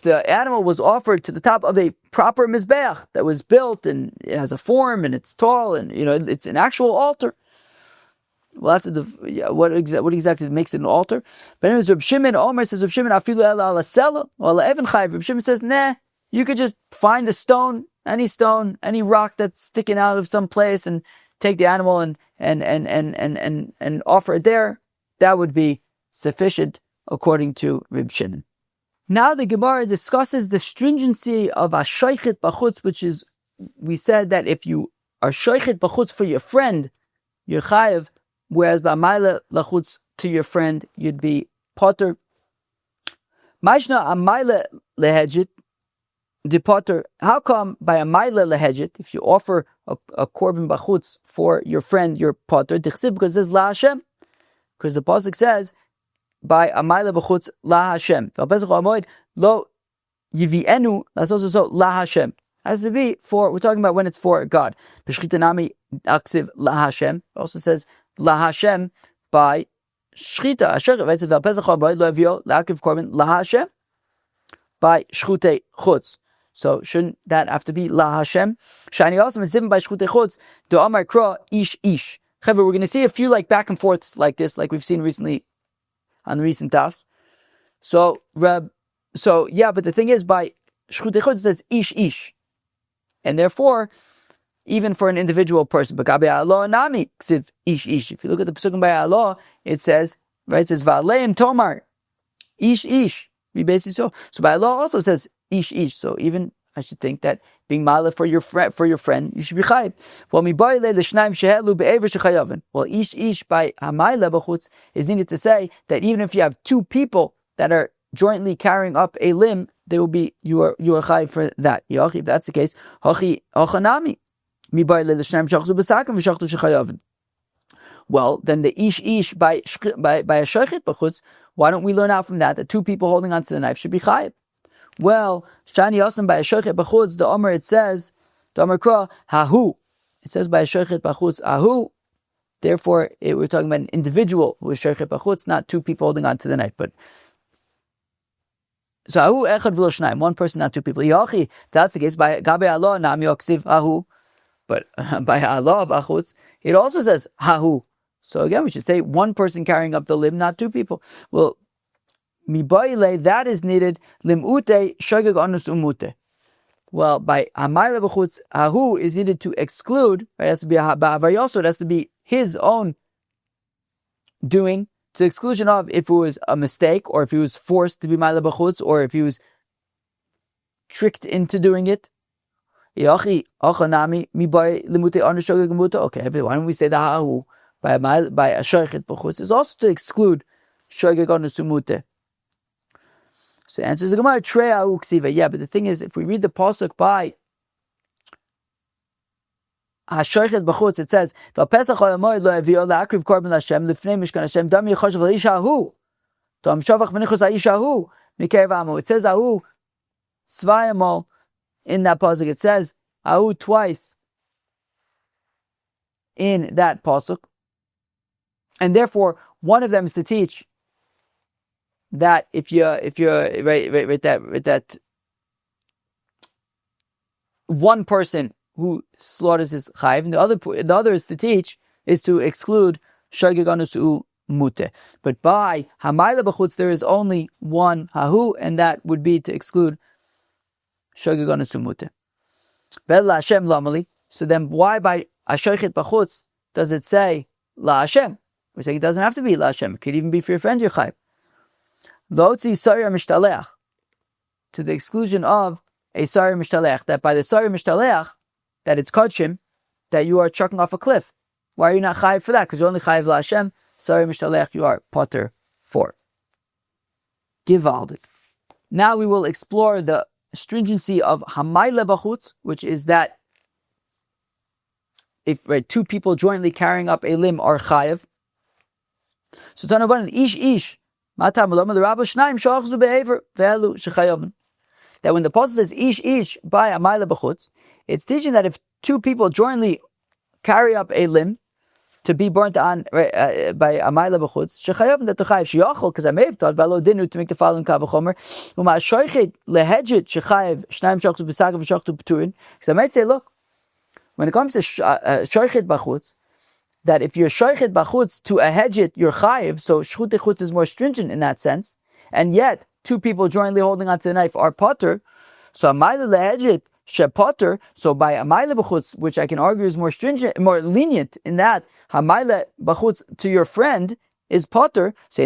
the animal was offered to the top of a proper mizbeach that was built and it has a form and it's tall and it's an actual altar. We'll have to what exactly makes it an altar. But anyways, Reb Shimon Omer says, Reb Shimon afilu ala sela or ala even chayiv. Reb Shimon says, nah, you could just find a stone, any rock that's sticking out of some place, and take the animal and offer it there. That would be sufficient according to Reb Shimon. Now the Gemara discusses the stringency of a shechutei bachutz, which is, we said that if you are shechutei bachutz for your friend, you're chayiv, whereas by hama'aleh bachutz to your friend, you'd be potter. Mashna hama'aleh lehedget, the potter. How come by hama'aleh lehedget, if you offer a korban bachutz for your friend, your potter, dichsiv, because it says la Hashem, because the pasuk says by hama'aleh bachutz la Hashem. Lo yivienu, that's also so la Hashem. Has to be for, we're talking about when it's for God. B'shchita nami aksiv la Hashem. It also says la Hashem by shchita. La Hashem by shechutei chutz. So shouldn't that have to be la Hashem? Shani also is given by shechutei chutz. Do amar kra ish ish. We're going to see a few back and forths like this, like we've seen recently on the recent dafs. So but the thing is, by shechutei chutz it says ish ish, and therefore, even for an individual person, but nami ksiv ish ish. If you look at the pesukim by Allah, it says, right? It says va'aleim tomar ish ish. We basically so by Allah also says ish ish. So even I should think that being ma'aleh for your friend, you should be chayiv. Well, ish ish by hama'aleh bachutz is needed to say that even if you have 2 people that are jointly carrying up a limb, they will be you are chayiv for that. If that's the case, hachanami. Well, then the ish by a shochet bachutz, why don't we learn out from that two people holding onto the knife should be chayiv? Well, shani yosem by a shochet bachutz, the Omer it says, the Omer kra hahu. It says by a shochet bachutz ahu. Therefore, we're talking about an individual who is shochet bachutz, not two people holding onto the knife. But so ahu echad v'lo shnayim, one person, not two people. Yachi, that's the case. By gabe Allah nam yoksiv ahu. But by Allah bachutz, it also says hahu. So again, we should say one person carrying up the limb, not two people. Well, mibaile, that is needed. Limute shogeg anus umute. Well, by hama'aleh bachutz, hahu is needed to exclude. Right, it has to be ba'avayoso. It has to be his own doing, to the exclusion of if it was a mistake, or if he was forced to be ma'aleh bachutz, or if he was tricked into doing it. Okay, but why don't we say the hahu by a shochet bachutz is also to exclude shogeg anus umute? So the answer is the Gemara trei hahu ksiva. Yeah, but the thing is, if we read the pasuk by shochet bachutz, it says v'pesach ha'yamoid lo yavio la'akriv korban l'Hashem lifnei mishkan Hashem dam yichashav l'isha hahu tam shavach v'nichus ha'isha hahu mikerev amo. It says hahu svayamol. In that pasuk, it says ahu twice in that pasuk, and therefore one of them is to teach that if you're that one person who slaughters is chayiv, and the other is to teach is to exclude shogeg anus umute. But by hama'aleh bachutz there is only one hahu, and that would be to exclude shogeg anus umute. Vel Hashem lamali. So then, why by ashochet bachutz does it say la Hashem? We're saying it doesn't have to be la Hashem. It could even be for your friend your chayiv. Lotzi sarir mishtaleach, to the exclusion of a sarir mishtaleach. That by the sarir mishtaleach, that it's kodashim, that you are chucking off a cliff. Why are you not chayiv for that? Because you're only chayiv la Hashem. Sarir mishtaleach, you are potter for. Givaldik. Now we will explore the stringency of hama'aleh bachutz, which is that if two people jointly carrying up a limb are chayiv. So Tanabanan ish that when the pasuk says ish by hama'aleh bachutz, it's teaching that if two people jointly carry up a limb to be burnt on by hama'aleh bachutz, shechayavim that chayiv sheyachol, because I may have thought v'lo dinu to make the following kavachomer uma'ashochet lehedget shechayiv shnayim shachtu b'sagav shachtu b'turin. Because I might say, look, when it comes to shochet bachutz, that if you're shochet bachutz to a hedget, you're chayiv, so shechutei chutz is more stringent in that sense, and yet two people jointly holding onto the knife are potter. So hama'aleh lehedget shepotter. So by hama'aleh bachutz, which I can argue is more stringent, more lenient in that hama'aleh bachutz to your friend is potter. So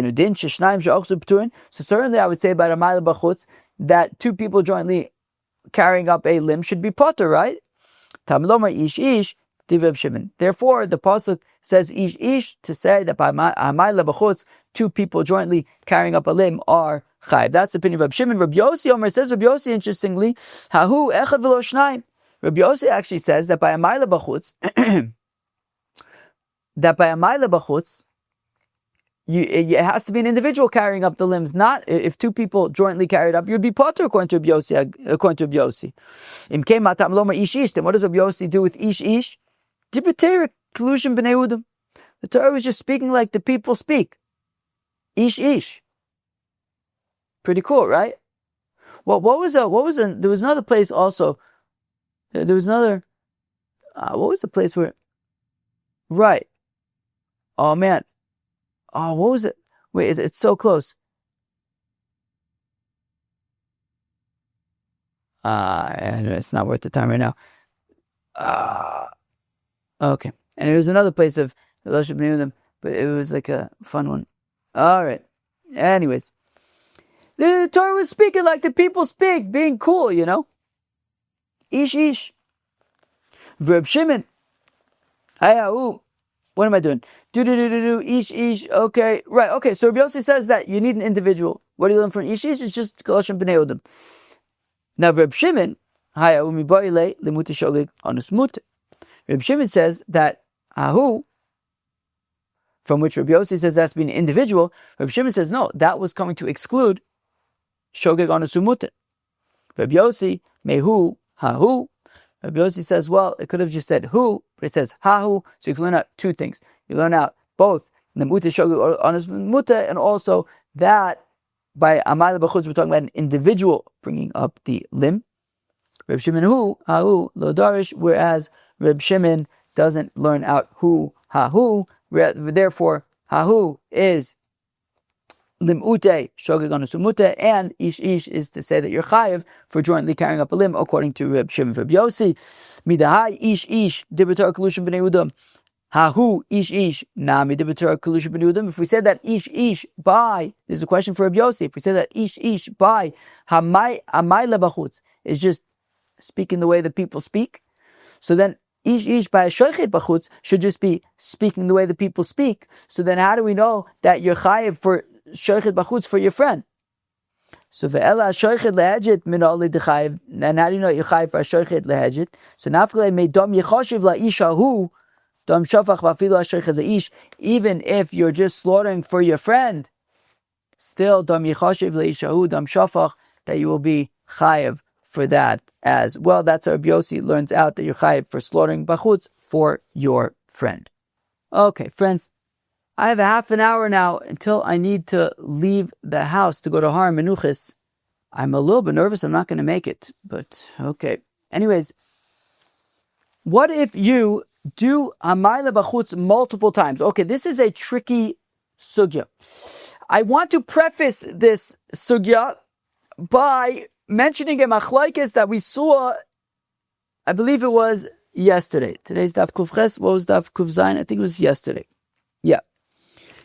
certainly I would say by hama'aleh bachutz that two people jointly carrying up a limb should be potter, right? Tamilomar ish. Therefore, the pasuk says ish to say that by hama'aleh bachutz, two people jointly carrying up a limb are chayiv. That's the opinion of Reb Shimon. Reb Yossi Omer says, Reb Yossi, interestingly, hahu echad v'lo shnayim. Reb Yossi actually says that by hama'aleh bachutz, it has to be an individual carrying up the limbs. Not if two people jointly carried up, you'd be potter according to Reb Yossi. Im kein matam lomar ish. Then what does Reb Yossi do with ish? The Torah was just speaking like the people speak. Ish. Pretty cool, right? Well, there was another place also. There was another, what was the place where, right. Oh man. Oh, what was it? Wait, it's so close. It's not worth the time right now. Okay. And there was another place of them, but it was like a fun one. All right. Anyways, the Torah was speaking like the people speak, being cool, you know. Ish. Verb Shimon. What am I doing? Do. Ish. Okay. Right. Okay. So Rabbi Yossi says that you need an individual. What do you learn from ish? It's just kodashim b'nei Odom. Now Reb Shimon, Reb Shimon says that ahu from which Rabbi Yossi says that's being individual, Rabbi Shimon says no, that was coming to exclude shogeg on a sumute. Rabbi Yossi, mehu, hahu. Rabbi Yossi says, well, it could have just said who, but it says hahu, so you can learn out two things. You learn out both the mute shogeg on a sumute, and also that by hama'aleh bachutz we're talking about an individual bringing up the limb. Reb Shimon hahu lo darish, whereas Reb Shimon doesn't learn out hu hahu. Therefore, hahu is limute shogeg on a sumute, and ish is to say that you're chayiv for jointly carrying up a limb, according to Reb Shimon. Reb Yossi midahai ish dibitar kalushim b'nei udam hahu ish nami dibitar kalushim b'nei udam. If we said that ish by, there's a question for Reb Yossi. If we said that ish by hama'aleh bachutz is just speaking the way the people speak, so then ish by a shechutei bachutz should just be speaking the way the people speak. So then how do we know that you're chayiv for shechutei bachutz for your friend? So ve'ela shechutei lehedget min oli dechayiv. And how do you know you're chayiv for a shechutei lehedget? So nafkele me dam yechashiv la'isha hu dam shafach va'afilu shechutei leish. Even if you're just slaughtering for your friend, still dam yechashiv la'isha hu dam shafach, that you will be chayiv for that as well. That's how Rabbi Yossi learns out that you're chayiv for slaughtering bachutz for your friend. Okay, friends, I have a half an hour now until I need to leave the house to go to Har Menuchis. I'm a little bit nervous. I'm not going to make it, but okay. Anyways, what if you do hama'aleh bachutz multiple times? Okay, this is a tricky sugya. I want to preface this sugya by mentioning a machlokes that we saw, I believe it was yesterday. Today's Daf Kuf Ches. What was Daf Kuf Zayin? I think it was yesterday. Yeah.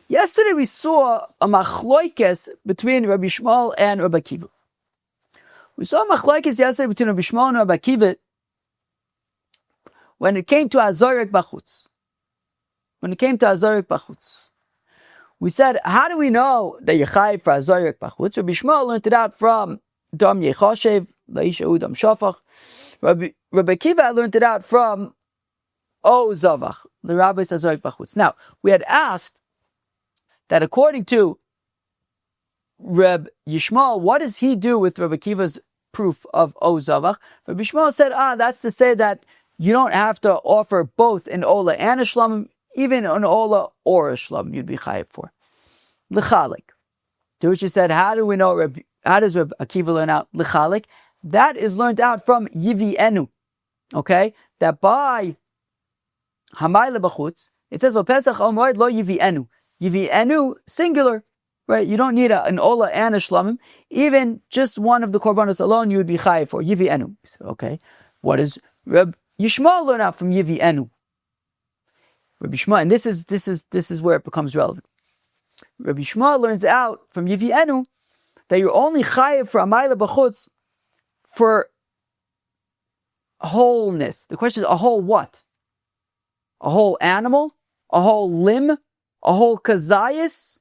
Yesterday we saw a machlokes between Rabbi Shmuel and Rabbi Akiva. We saw a machlokes yesterday between Rabbi Shmuel and Rabbi Akiva when it came to Azorek Bachutz. We said, how do we know that you're chayiv for Azorek Bachutz? Rabbi Shmuel learned it out from Dam Yechashev, Laisha Udam Shafach. Rabbi Akiva learned it out from O Zavach, the Rabbi Azorek Bachutz. Now, we had asked that according to Reb Yishmael, what does he do with Rabbi Akiva's proof of O Zavach? Rabbi Yishmael said, that's to say that you don't have to offer both an Ola and a Shlamim, even an Ola or a Shlamim you'd be chayiv for. L'chalik. To which he said, how do we know how does Reb Akiva learn out l'chalik? That is learned out from Yivienu. Okay? That by hama'aleh bachutz, it says, V'pesach al moed lo Yivienu. Yivienu, singular. Right? You don't need an Ola and a Shlamim. Even just one of the korbanos alone, you would be chayiv for. Yivienu. So, okay. What does Reb Yishmael learn out from Yivienu? Reb Yishmael, and this is where it becomes relevant. Rabbi Shmuel learns out from Yivienu that you're only chayiv for hama'aleh bachutz for wholeness. The question is, a whole what? A whole animal? A whole limb? A whole kazayas?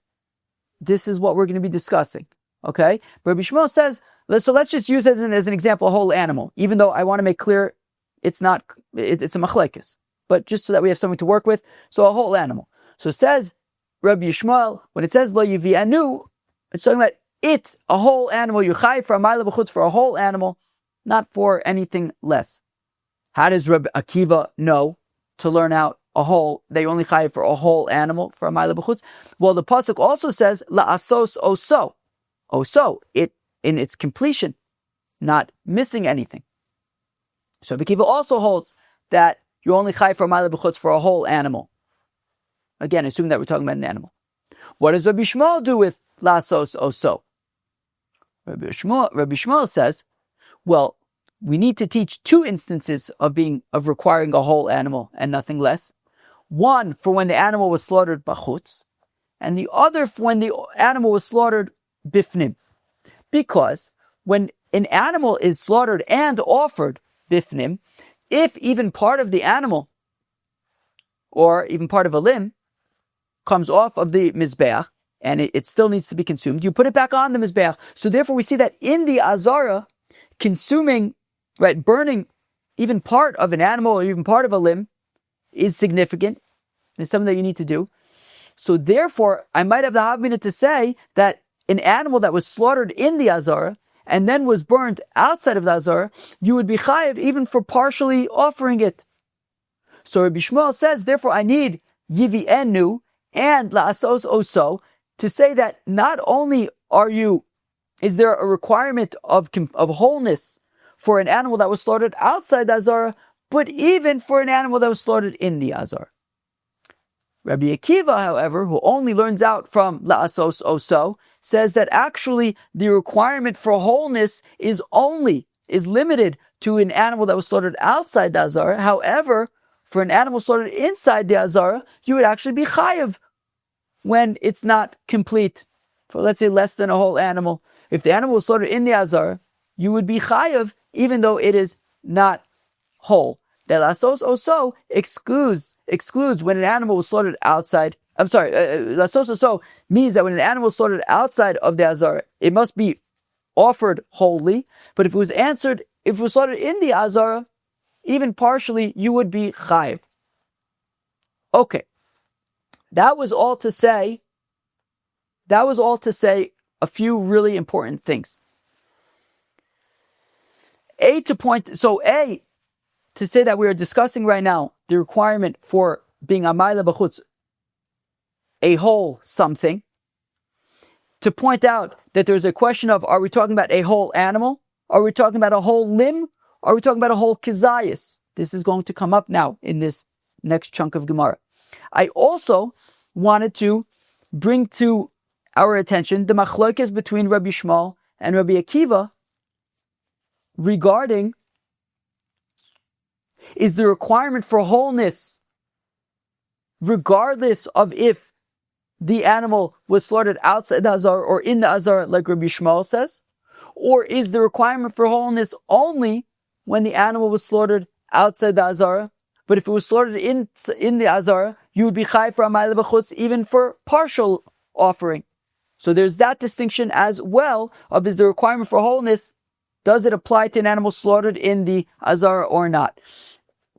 This is what we're going to be discussing. Okay? Rabbi Shmuel says, so let's just use it as an example, a whole animal. Even though I want to make clear it's a machlekes. But just so that we have something to work with. So a whole animal. So it says, Rabbi Yishmael, when it says lo yivianu, it's talking about it, a whole animal. You chayiv for hama'aleh bachutz for a whole animal, not for anything less. How does Rabbi Akiva know to learn out a whole? They only chayiv for a whole animal for hama'aleh bachutz. Well, the pasuk also says la'asos oso, it in its completion, not missing anything. So Rabbi Akiva also holds that you only chayiv for hama'aleh bachutz for a whole animal. Again, assuming that we're talking about an animal. What does Rabbi Shmuel do with lasos oso? Rabbi Shmuel says, well, we need to teach two instances of requiring a whole animal and nothing less. One for when the animal was slaughtered bachutz, and the other for when the animal was slaughtered bifnim. Because when an animal is slaughtered and offered bifnim, if even part of the animal or even part of a limb comes off of the mizbeach, and it still needs to be consumed, you put it back on the mizbeach. So therefore we see that in the azara, consuming, right, burning even part of an animal or even part of a limb is significant. It's something that you need to do. So therefore, I might have the havmina to say that an animal that was slaughtered in the azara and then was burned outside of the azara, you would be chayiv even for partially offering it. So Rabbi Shmuel says, therefore, I need yivi'enu and la'asos oso to say that not only is there a requirement of wholeness for an animal that was slaughtered outside the azara, but even for an animal that was slaughtered in the azara. Rabbi Akiva, however, who only learns out from la'asos oso, says that actually the requirement for wholeness is limited to an animal that was slaughtered outside the azara. However, for an animal slaughtered inside the azara, you would actually be chayiv when it's not complete. For let's say less than a whole animal. If the animal was slaughtered in the azara, you would be chayiv even though it is not whole. The lasos oso excludes when an animal was slaughtered outside. Lasos oso means that when an animal was slaughtered outside of the azara, it must be offered wholly. But if it was slaughtered in the azara, even partially, you would be chayiv. Okay, that was all to say a few really important things. To say that we are discussing right now the requirement for being hama'aleh bachutz, a whole something. To point out that there's a question of, are we talking about a whole animal? Are we talking about a whole limb? Are we talking about a whole kizayis? This is going to come up now in this next chunk of Gemara. I also wanted to bring to our attention the machlokes between Rabbi Shmuel and Rabbi Akiva regarding, is the requirement for wholeness regardless of if the animal was slaughtered outside the azar or in the azar, like Rabbi Shmuel says? Or is the requirement for wholeness only when the animal was slaughtered outside the azara? But if it was slaughtered in the azara, you would be chayiv for hama'aleh bachutz even for partial offering. So there's that distinction as well of, is the requirement for wholeness, does it apply to an animal slaughtered in the azara or not?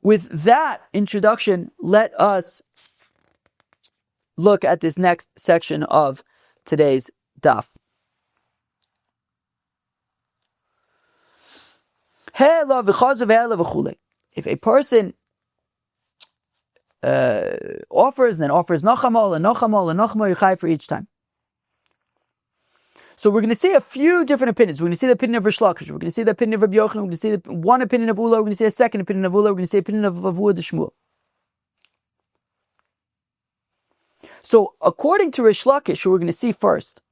With that introduction, let us look at this next section of today's daf. If a person offers, and then offers nachamol and nachamol and nachamol, you're chayiv for each time. So we're going to see a few different opinions. We're going to see the opinion of Rish Lakish. We're going to see the opinion of Rabbi Yochanan. We're going to see one opinion of Ula. We're going to see a second opinion of Ula. We're going to see the opinion of Avua de Shmuel. So according to Rish Lakish, who we're going to see first,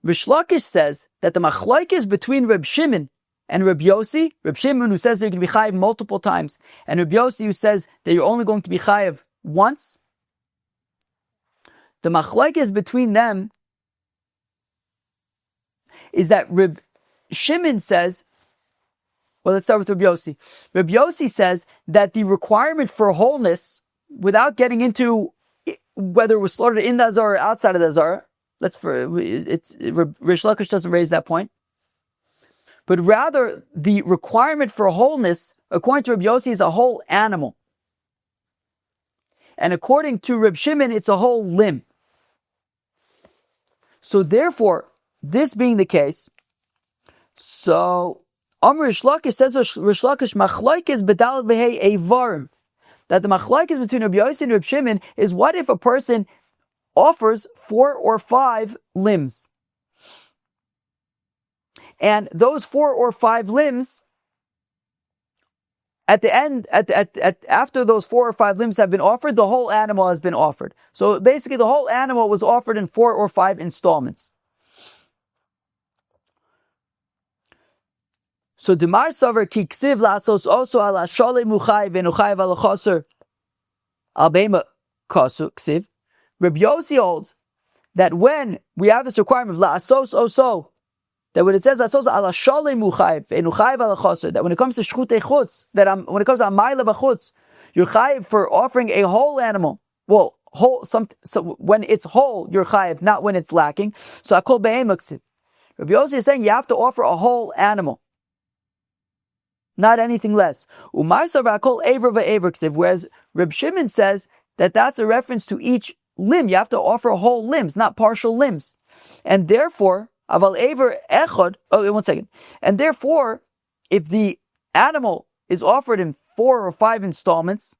Rish Lakish says that the machlokes between Reb Shimon and Reb Yossi, Reb Shimon who says they're going to be chayiv multiple times, and Reb Yossi who says that you're only going to be chayiv once, the machlokes between them is that Reb Shimon says, well, let's start with Reb Yossi. Reb Yossi says that the requirement for wholeness, without getting into whether it was slaughtered in the azar or outside of the azar, Rish Lakish doesn't raise that point. But rather, the requirement for wholeness, according to Reb Yossi, is a whole animal. And according to Reb Shimon, it's a whole limb. So therefore, this being the case, so Rish Lakish says, Rish Lakish machlokes bedal v'hei eivarim, that the machlokes between Reb Yossi and Reb Shimon is, what if a person offers 4 or 5 limbs? And those 4 or 5 limbs, at the end, after those 4 or 5 limbs have been offered, the whole animal has been offered. So basically, the whole animal was offered in 4 or 5 installments. So Demar Savar ki ksiv lasos also ala shale muchay venuchay ala chaser al bamah kasu ksiv. Reb Yossi holds that when we have this requirement of lasos oso, that when it says lasos ala shale muchay venuchay ala chaser, that when it comes to shechutei chutz, when it comes to hama'aleh bachutz, you're chayiv for offering a whole animal. Well, so when it's whole, you're chayiv, not when it's lacking. So akol bamah ksiv. Reb Yossi is saying you have to offer a whole animal, not anything less. Whereas Reb Shimon says that that's a reference to each limb. You have to offer whole limbs, not partial limbs. And therefore, aval aver echad. Oh, 1 second. And therefore, if the animal is offered in 4 or 5 installments,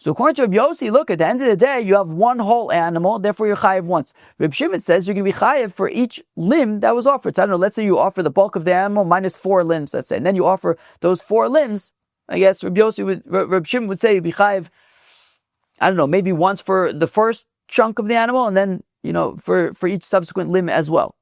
so according to Rabbi Yossi, look, at the end of the day, you have one whole animal, therefore you're chayiv once. Rabbi Shimon says you're going to be chayiv for each limb that was offered. So I don't know, let's say you offer the bulk of the animal minus 4 limbs, let's say, and then you offer those 4 limbs. I guess Rabbi Shimon would say you'd be chayiv, I don't know, maybe once for the first chunk of the animal, and then, for each subsequent limb as well.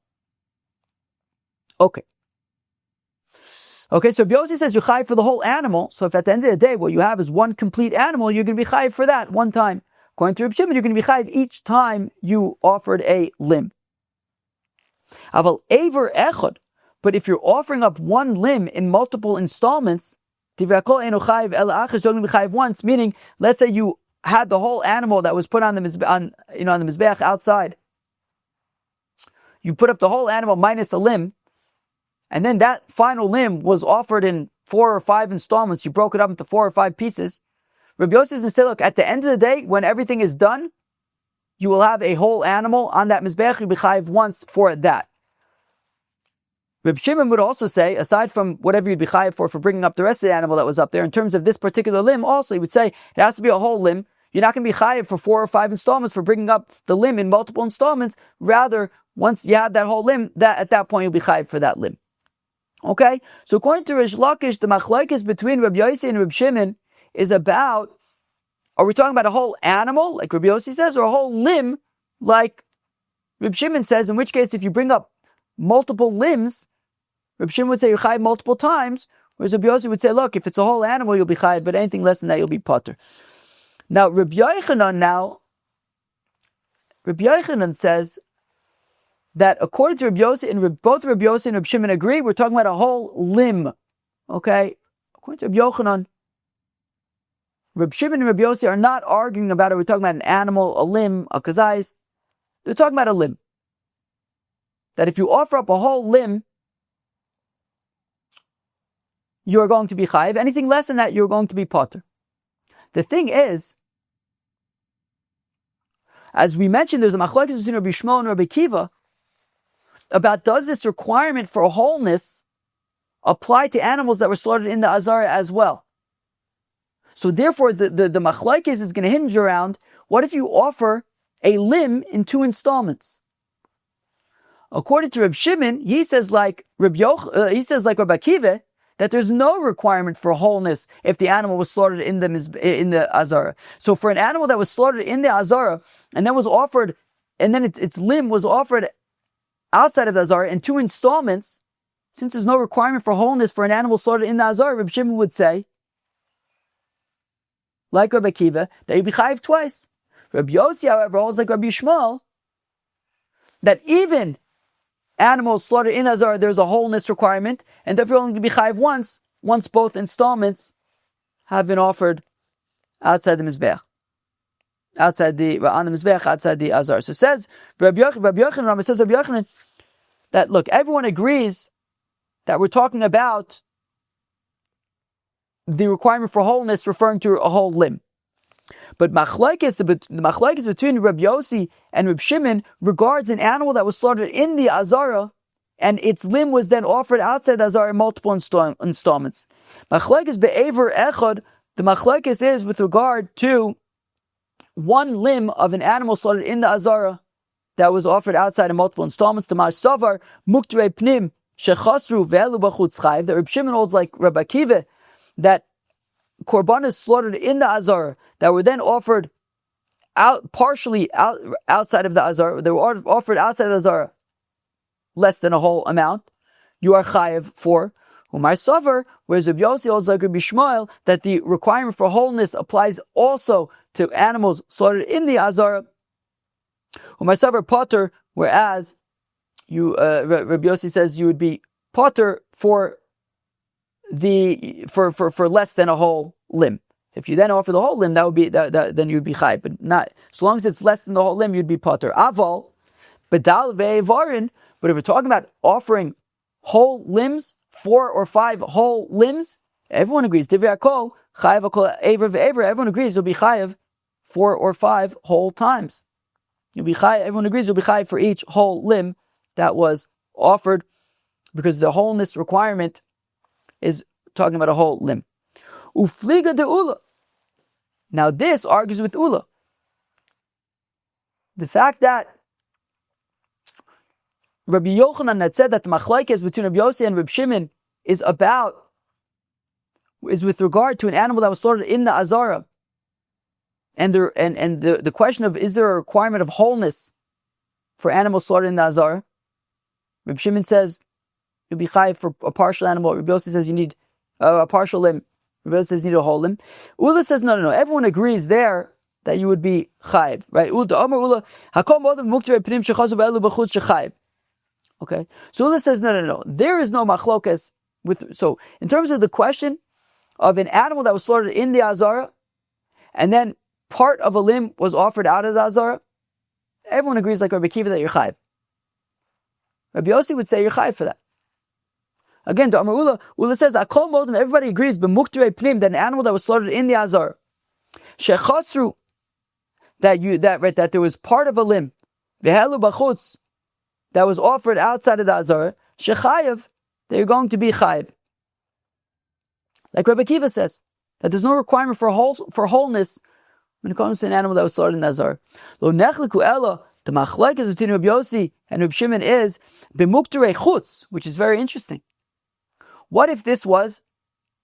Okay, so Rabbi Yossi says you're chayiv for the whole animal. So if at the end of the day what you have is one complete animal, you're going to be chayiv for that one time. According to Rabbi Shimon, you're going to be chayiv each time you offered a limb. Aval aver echad, but if you're offering up one limb in multiple installments, you're going to be chayiv once. Meaning, let's say you had the whole animal that was put on the mizbeach outside. You put up the whole animal minus a limb. And then that final limb was offered in 4 or 5 installments. You broke it up into 4 or 5 pieces. Rabbi Yossi is going to say, look, at the end of the day, when everything is done, you will have a whole animal on that mizbeach. You'll be chayiv once for that. Rabbi Shimon would also say, aside from whatever you'd be chayiv for bringing up the rest of the animal that was up there, in terms of this particular limb, also he would say it has to be a whole limb. You're not going to be chayiv for 4 or 5 installments for bringing up the limb in multiple installments. Rather, once you have that whole limb, that at that point you'll be chayiv for that limb. Okay, so according to Rish Lakish, the machlokes between Rabbi Yossi and Rabbi Shimon is about, are we talking about a whole animal, like Rabbi Yossi says, or a whole limb, like Rabbi Shimon says, in which case if you bring up multiple limbs, Rabbi Shimon would say you're chayiv multiple times, whereas Rabbi Yossi would say, look, if it's a whole animal, you'll be chayiv, but anything less than that, you'll be potter. Now, Rabbi Yochanan says, that according to Rabbi Yossi, and both Rabbi Yossi and Rabbi Shimon agree, we're talking about a whole limb. Okay? According to Rabbi Yochanan, Rabbi Shimon and Rabbi Yossi are not arguing about it. We're talking about an animal, a limb, a kazais. They're talking about a limb. That if you offer up a whole limb, you are going to be chayiv. Anything less than that, you're going to be potter. The thing is, as we mentioned, there's a machlokes between Rabbi Shmuel and Rabbi Kiva about does this requirement for wholeness apply to animals that were slaughtered in the Azara as well. So therefore, the machlokes is going to hinge around, what if you offer a limb in 2 installments? According to Rabbi Shimon, he says like Rabbi Akiva, that there's no requirement for wholeness if the animal was slaughtered in the Azara. So for an animal that was slaughtered in the Azara, and then was offered, and then its limb was offered outside of the Azara in 2 installments, since there's no requirement for wholeness for an animal slaughtered in the Azara, Rabbi Shimon would say, like Rabbi Akiva, that you'd be chayiv twice. Rabbi Yossi, however, holds like Rabbi Shmuel, that even animals slaughtered in the Azara, there's a wholeness requirement, and therefore only to be chayiv once both installments have been offered outside the Mizbeach. On the Mizbeach, outside the Azar. So it says, Rabbi Yochanan, that look, everyone agrees that we're talking about the requirement for wholeness referring to a whole limb. But the machlokes between Rabbi Yossi and Rabbi Shimon regards an animal that was slaughtered in the Azara, and its limb was then offered outside the Azara in multiple installments. Machlokes be'aver echad, the machlokes is with regard to one limb of an animal slaughtered in the Azara that was offered outside in multiple installments. Tamei savar muktrei pnim shechasru ve'elu bachutz chayiv. That Rabbi Shimon holds like Rabbi Akiva, that korbanos slaughtered in the Azara that were then offered outside of the Azara. They were offered outside of the Azara less than a whole amount. You are chayiv for Umay savar. Whereas Rabbi Yossi holds like Rabbi Shmuel that the requirement for wholeness applies also to animals slaughtered in the Azara. Umay savar potter, whereas Rabbi Yossi says you would be potter for less than a whole limb. If you then offer the whole limb, that would be then you'd be chayiv. But not so long as it's less than the whole limb, you'd be potter. Aval bedal ve'evarin. But if we're talking about offering whole limbs, 4 or 5 whole limbs, everyone agrees. Everyone agrees you'll be chayiv 4 or 5 whole times. you'll be chayiv. Everyone agrees you'll be chayiv for each whole limb that was offered, because the wholeness requirement is talking about a whole limb. Ufliga de ula. Now this argues with ula. The fact that Rabbi Yochanan had said that the machlokes between Rabbi Yossi and Rabbi Shimon is with regard to an animal that was slaughtered in the Azara. And the question of, is there a requirement of wholeness for animals slaughtered in the Azara? Rabbi Shimon says you'll be chayiv for a partial animal. Rabbi Yossi says you need a partial limb. Rabbi Yossi says you need a whole limb. Ula says no. Everyone agrees there that you would be chayiv, right? Okay, so Ula says no. There is no machlokes so in terms of the question of an animal that was slaughtered in the Azara, and then part of a limb was offered out of the Azara, everyone agrees like Rabbi Kiva that you're chayiv. Rabbi Yossi would say you're chayiv for that. Again, to Amar Ula says Akol Modim, everybody agrees b'mukterei pnim, that an animal that was slaughtered in the Azara, shechatzru, that there was part of a limb, v'helu bachutz, that was offered outside of the Azara, shechayev, that you're going to be chayev. Like Rabbi Kiva says, that there's no requirement for wholeness when it comes to an animal that was slaughtered in the Azara. Lo nechliku ela, the machlokes between Rabbi Yossi and Rabbi Shimon is b'mukterei chutz, which is very interesting. What if this was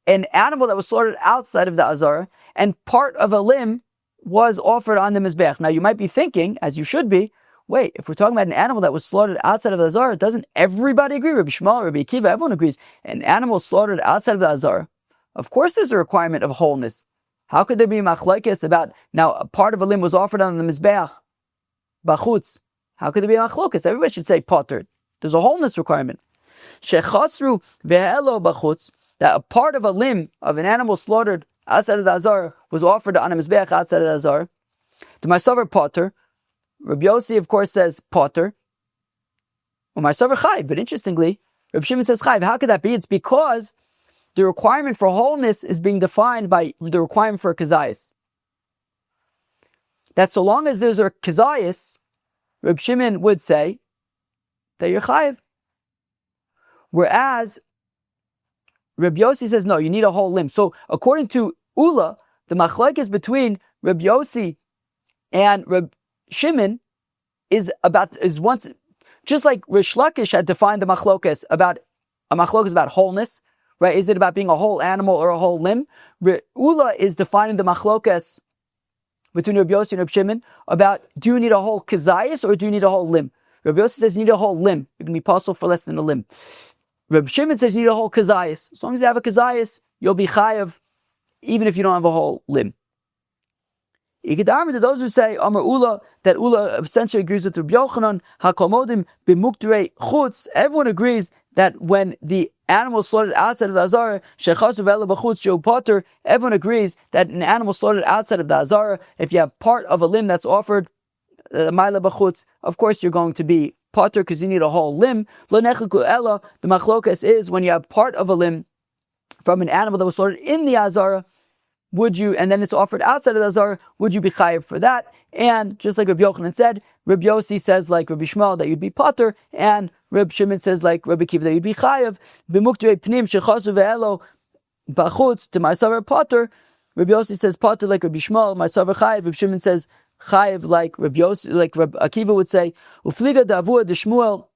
an animal that was slaughtered outside of the Azara, and part of a limb was offered on the Mizbech? Now you might be thinking, as you should be, wait, if we're talking about an animal that was slaughtered outside of the Azara, doesn't everybody agree? Rabbi Shmuel, Rabbi Akiva, everyone agrees. An animal slaughtered outside of the Azara, of course there's a requirement of wholeness. How could there be machlokes about, now a part of a limb was offered on the Mizbech, bachutz? How could there be machlokes? Everybody should say potter. There's a wholeness requirement. Shechatzru v'helo bachutz, that a part of a limb of an animal slaughtered outside of the Azara was offered on a Mizbech outside of the Azara. To my sover potter, Rabbi Yossi, of course, says potter. Well, my sover chayv, but interestingly, Rabbi Shimon says chayv. How could that be? It's because the requirement for wholeness is being defined by the requirement for a kazayis. That so long as there's a kazayis, Rabbi Shimon would say that you're chayv. Whereas Rabbi Yossi says, no, you need a whole limb. So according to Ula, the machlokes between Rabbi Yossi and Rabbi Shimon is once, just like Rish Lakish had defined the machlokes about wholeness, right? Is it about being a whole animal or a whole limb? Ula is defining the machlokes between Rabbi Yossi and Rabbi Shimon about, do you need a whole kazayis or do you need a whole limb? Rabbi Yossi says you need a whole limb. You can be possible for less than a limb. Rabbi Shimon says you need a whole kazayis. As long as you have a kazayis, you'll be chayav, even if you don't have a whole limb. To those who say Amar Ula, that Ula essentially agrees with Rabbi Yochanan, Hakol Modim b'mukterei chutz. Everyone agrees that when the animal is slaughtered outside of the Azara, shechatzru v'helo bachutz shehu potter. Everyone agrees that an animal slaughtered outside of the Azara, if you have part of a limb that's offered hama'aleh bachutz, of course you're going to be potter because you need a whole limb. Lo nechliku ela, the machlokes is when you have part of a limb from an animal that was slaughtered in the Azara, would you, and then it's offered outside of the Azara, would you be chayiv for that? And just like Rabbi Yochanan said, Rabbi Yossi says like Rabbi Shmuel that you'd be potter, and Rabbi Shimon says like Rabbi Kiva that you'd be chayiv. B'mukterei pnim shechatzru v'helo bachutz to my saver potter. Rabbi Yossi says potter like Rabbi Shmuel, my saver chayiv. Rabbi Shimon says chayiv like Rabbi Yossi, like Rabbi Akiva would say. Ufliga davua de Shmuel.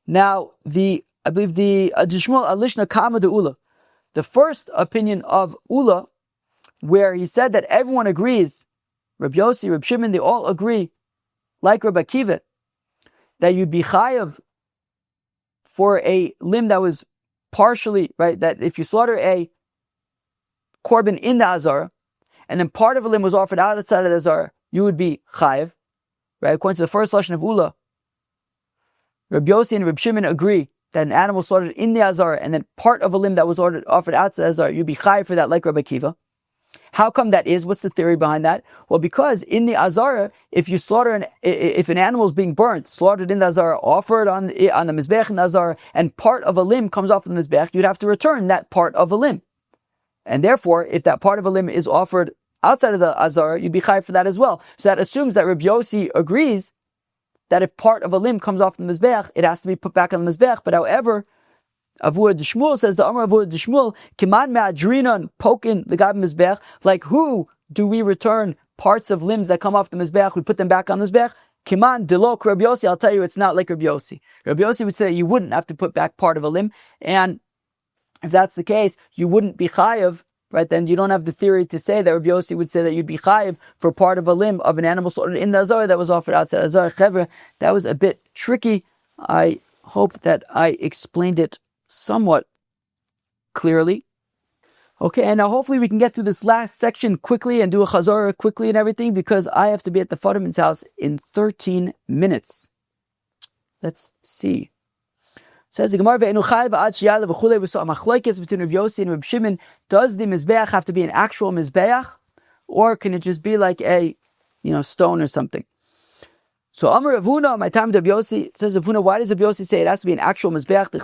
Now I believe the Shmuel alishna kama de Ula. The first opinion of Ula, where he said that everyone agrees, Rabbi Yossi, Rabbi Shimon, they all agree, like Rabbi Akiva, that you'd be chayav for a limb that was partially, right, that if you slaughter a korban in the Azara, and then part of a limb was offered outside of the Azara, you would be chayav, right? According to the first lashon of Ula, Rabbi Yossi and Rabbi Shimon agree that an animal slaughtered in the Azara, and then part of a limb that was offered outside the Azara, you'd be chayav for that, like Rabbi Akiva. How come that is? What's the theory behind that? Well, because in the Azara, if you slaughter if an animal is being burnt, slaughtered in the Azara, offered on the Mizbech in the Azara, and part of a limb comes off the Mizbech, you'd have to return that part of a limb. And therefore, if that part of a limb is offered outside of the Azara, you'd be chayav for that as well. So that assumes that Rabbi Yossi agrees that if part of a limb comes off the mizbeach, it has to be put back on the mizbeach. But however, Avur Dishmuel says, the Amar Avur Dishmuel, Kiman Ma'adrinan Pokin the Gab Mizbeach, like who do we return parts of limbs that come off the mizbeach, we put them back on the mizbeach? Kiman Delok Rabbi Yossi, I'll tell you it's not like Rabbi Yossi. Rabbi Yossi would say that you wouldn't have to put back part of a limb, and if that's the case, you wouldn't be chayav, right? Then you don't have the theory to say that Rabbi Yossi would say that you'd be chayav for part of a limb of an animal slaughtered in the Azar that was offered outside Azar. Chevra, that was a bit tricky. I hope that I explained it somewhat clearly. Okay, and now hopefully we can get through this last section quickly and do a chazorah quickly and everything, because I have to be at the Futterman's house in 13 minutes. Let's see. Says the Gemara, between Rabbi Yossi and Rabbi Shimon, does the mizbeach have to be an actual mizbeach, or can it just be like a, stone or something? So Amar Ravuna, my time with Rabbi Yossi, says Ravuna, why does Rabbi Yossi say it has to be an actual mizbeach?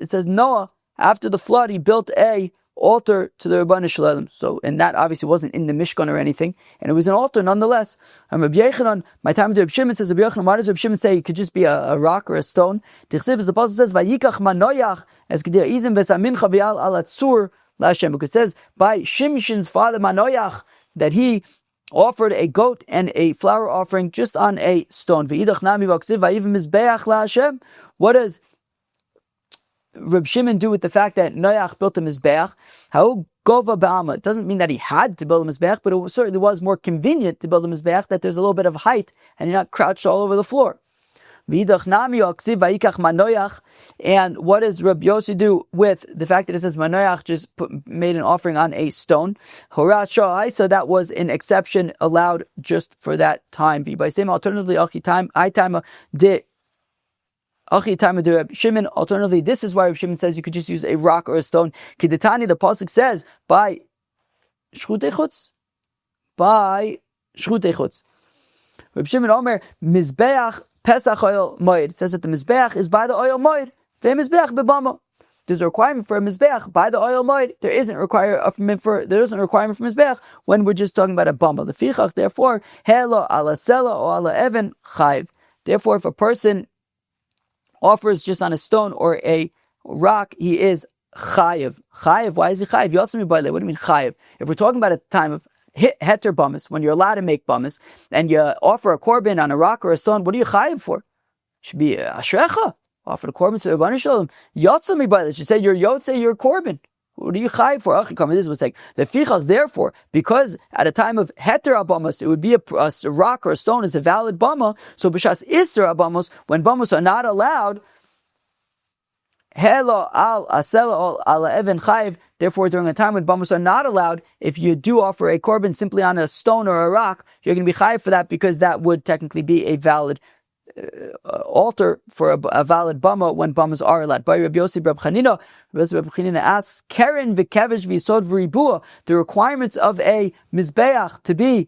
It says Noah, after the flood, he built a altar to the Rabbanu Shalom. So, and that obviously wasn't in the Mishkan or anything, and it was an altar nonetheless. And Rabbi Yechanan, my time with Rabbi Shimon, says Rabbi Yechanan, why does Rabbi Shimon say it could just be a rock or a stone? The Apostle says, Vayikach manoyach as kedir izim v'samincha v'al al atzur la'Hashem. Because it says by Shimshon's father Manoyach that he offered a goat and a flour offering just on a stone. What does Reb Shimon do with the fact that Noach built a mizbeach? How gova bamah? It doesn't mean that he had to build a mizbeach, but it certainly was more convenient to build a mizbeach, that there's a little bit of height and you're not crouched all over the floor. And what does Reb Yossi do with the fact that it says Manoach just made an offering on a stone? So that was an exception allowed just for that time. Alternatively, Shimon. Alternatively, this is why Reb Shimon says you could just use a rock or a stone. Kidetani, the pasuk says by shechutei chutz. Reb Shimon Omer mizbeach pesach oil moed. It says that the mizbeach is by the oil moed. Mizbeach bebamah. There's a requirement for a mizbeach by the oil moed. There isn't a requirement for mizbeach when we're just talking about a bamah. The fichach, therefore, helo ala sela or ala even chayv. Therefore, if a person offers just on a stone or a rock, he is chayiv. Chayiv, why is he chayiv? What do you mean chayiv? If we're talking about a time of heter bamas, when you're allowed to make bamas, and you offer a korban on a rock or a stone, what are you chayiv for? It should be ashrecha. Offer a korban to the Rabbanu Shalom. Yotzami by this. You say you're yotze, you're korban. What are you chayiv for? This was like the fichach. Therefore, because at a time of heter abamas, it would be a rock or a stone is a valid bama. So b'shas iser abamos, when bamos are not allowed, helo al asela al even chayiv. Therefore, during a time when bamos are not allowed, if you do offer a korban simply on a stone or a rock, you're going to be chayiv for that, because that would technically be a valid altar for a valid bama when bamas are allowed. By Rabbi Yossi Rabbi Chanina asks, Keren v'kevesh v'yisod v'ribua, the requirements of a mizbeach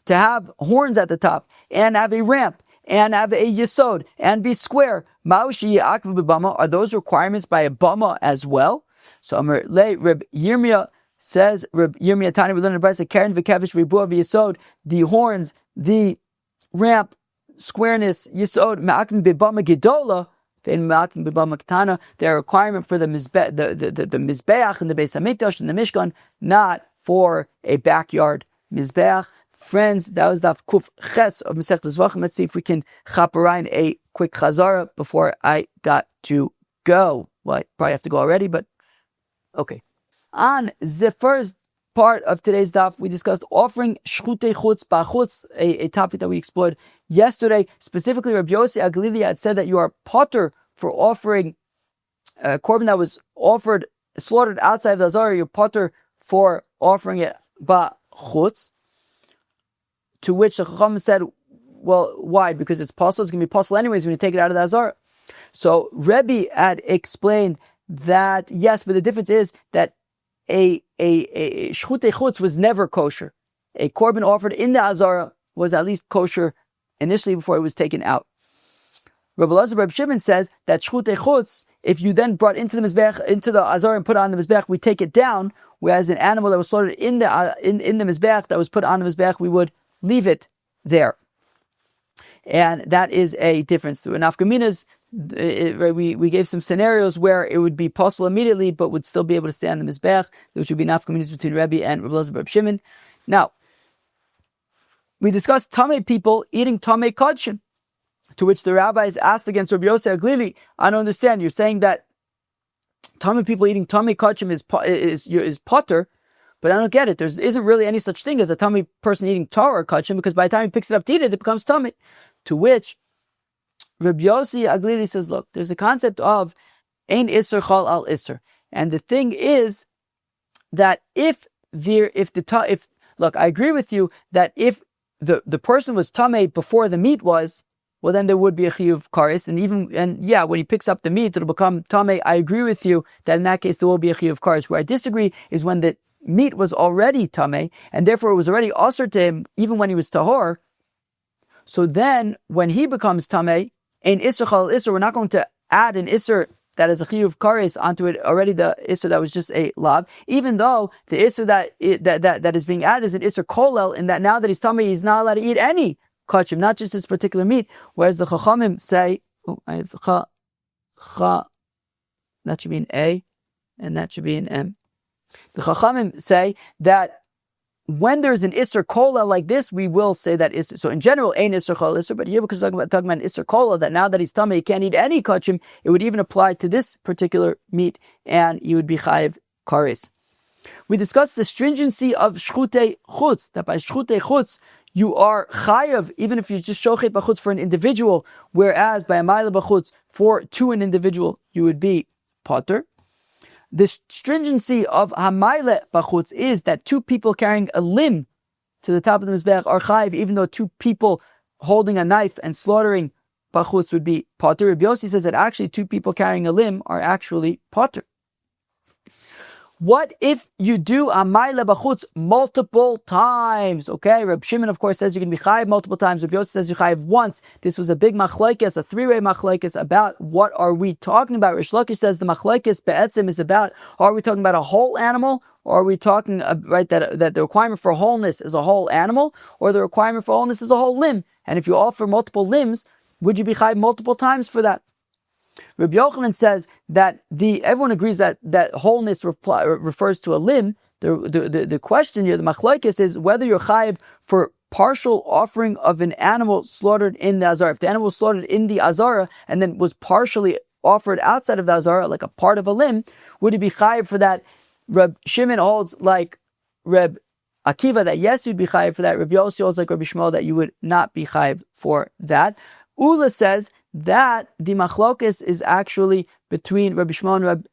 to have horns at the top, and have a ramp, and have a yisod, and be square. Ma'ushi ya'akv b'bama, are those requirements by a bama as well? So Reb Yirmiyah says, Reb Yirmiyah Tani, we learn in the Brisa, Keren v'kevesh v'ribua v'yisod, the horns, the ramp, squareness, yisod, ma'akvim bebama gedola, ma'akvim bebama ketana. They're a requirement for the mizbeach and the Beis Hamikdash and the Mishkan, not for a backyard mizbeach. Friends, that was Daf Kuf Ches of Masechtas Zevachim. Let's see if we can chaparine a quick chazara before I got to go. Well, I probably have to go already, but okay. On the first part of today's daf, we discussed offering shechutei chutz, bachutz, a topic that we explored yesterday. Specifically, Rabbi Yossi Aglili had said that you are potter for offering a korban that was slaughtered outside of the Azara. You're potter for offering it bachutz. To which the Chacham said, well, why? Because it's possible. It's going to be possible anyways when you take it out of the Azara. So Rebbe had explained that yes, but the difference is that a shechutei chutz was never kosher. A korban offered in the Azara was at least kosher initially before it was taken out. Rabbi Elazar Reb Shimon says that shechutei chutz, if you then brought into the mizbech, into the Azara and put it on the mizbech, we take it down. Whereas an animal that was slaughtered in the mizbech, that was put on the mizbech, we would leave it there. and that is a difference. To nafkaminas, we gave some scenarios where it would be possible immediately, but would still be able to stay on the mizbech, which would be nafkaminas between Rebbe and Reb Elazar Bar Shimon. Now, we discussed Tamei people eating Tamei kodashim, to which the rabbis asked against Rabbi Yosef Aglili, I don't understand. You're saying that Tamei people eating Tamei kodashim is potter, but I don't get it. There isn't really any such thing as a Tamei person eating Torah kodashim, because by the time he picks it up to eat it, it becomes Tamei. To which Rabbi Yosef Aglili says, look, there's a concept of ein iser chal al iser, and the thing is that look, I agree with you that if the person was Tamei before the meat was, well, then there would be a chiyuv kares, and when he picks up the meat, it'll become Tamei. I agree with you that in that case there will be a chiyuv kares. Where I disagree is when the meat was already Tamei, and therefore it was already asur to him even when he was tahor. So then, when he becomes Tamei, ein iser chal iser, we're not going to add an iser that is a chiyuv kares onto it already, the iser that was just a lav, even though the iser that is being added is an iser kolel, in that now that he's Tamei, he's not allowed to eat any kodashim, not just this particular meat. Whereas the chachamim say, I have that should be an A, and that should be an M. The chachamim say that when there's an iser kola like this, we will say that iser. So in general, ein iser kol iser, but here because we're talking about an iser kola, that now that he's Tamei, he can't eat any kodashim, it would even apply to this particular meat, and you would be chayiv kares. We discussed the stringency of shechutei chutz, that by shechutei chutz, you are chayav, even if you just shochet bachutz for an individual, whereas by hama'aleh bachutz, to an individual, you would be potter. The stringency of hama'aleh bachutz is that two people carrying a limb to the top of the mizbeach are chayiv, even though two people holding a knife and slaughtering bachutz would be potter. Rabbi Yossi says that actually two people carrying a limb are actually potter. What if you do hama'aleh bachutz multiple times? Okay, Reb Shimon, of course, says you can be chayiv multiple times. Reb Yosef says you chayiv once. This was a big machlokes, a three-way machlokes about what are we talking about. Rish Lakish says the machlokes be'etzim is about, are we talking about a whole animal, or are we talking that the requirement for wholeness is a whole animal, or the requirement for wholeness is a whole limb? And if you offer multiple limbs, would you be chayiv multiple times for that? Rabbi Yochanan says that everyone agrees that wholeness refers to a limb. The question here, the machlokes, is whether you're chayiv for partial offering of an animal slaughtered in the azara. If the animal was slaughtered in the azara and then was partially offered outside of the azara, like a part of a limb, would you be chayiv for that? Reb Shimon holds like Reb Akiva that yes, you'd be chayiv for that. Reb Yossi holds like Rabbi Shmuel that you would not be chayiv for that. Ula says that the machlokes is actually between Rabbi Shmuel and Rabbi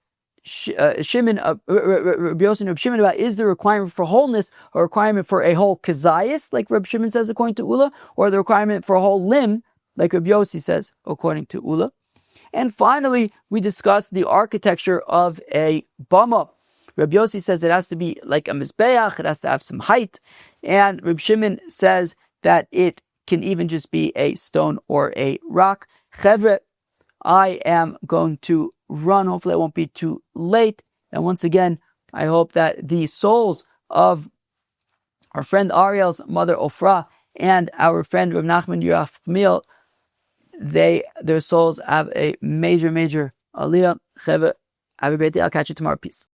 Shimon, Rabbi Yossi and Rabbi Shimon, about is the requirement for wholeness a requirement for a whole kazayas, like Rabbi Shimon says according to Ula, or the requirement for a whole limb, like Rabbi Yossi says according to Ula. And finally, we discussed the architecture of a bamah. Rabbi Yossi says it has to be like a mizbeach, it has to have some height, and Rabbi Shimon says that it can even just be a stone or a rock. Chevre, I am going to run. Hopefully it won't be too late. And once again, I hope that the souls of our friend Ariel's mother Ofra and our friend Reb Nachman Yerachmiel, their souls have a major aliyah. Chevre, have a great day. I'll catch you tomorrow. Peace.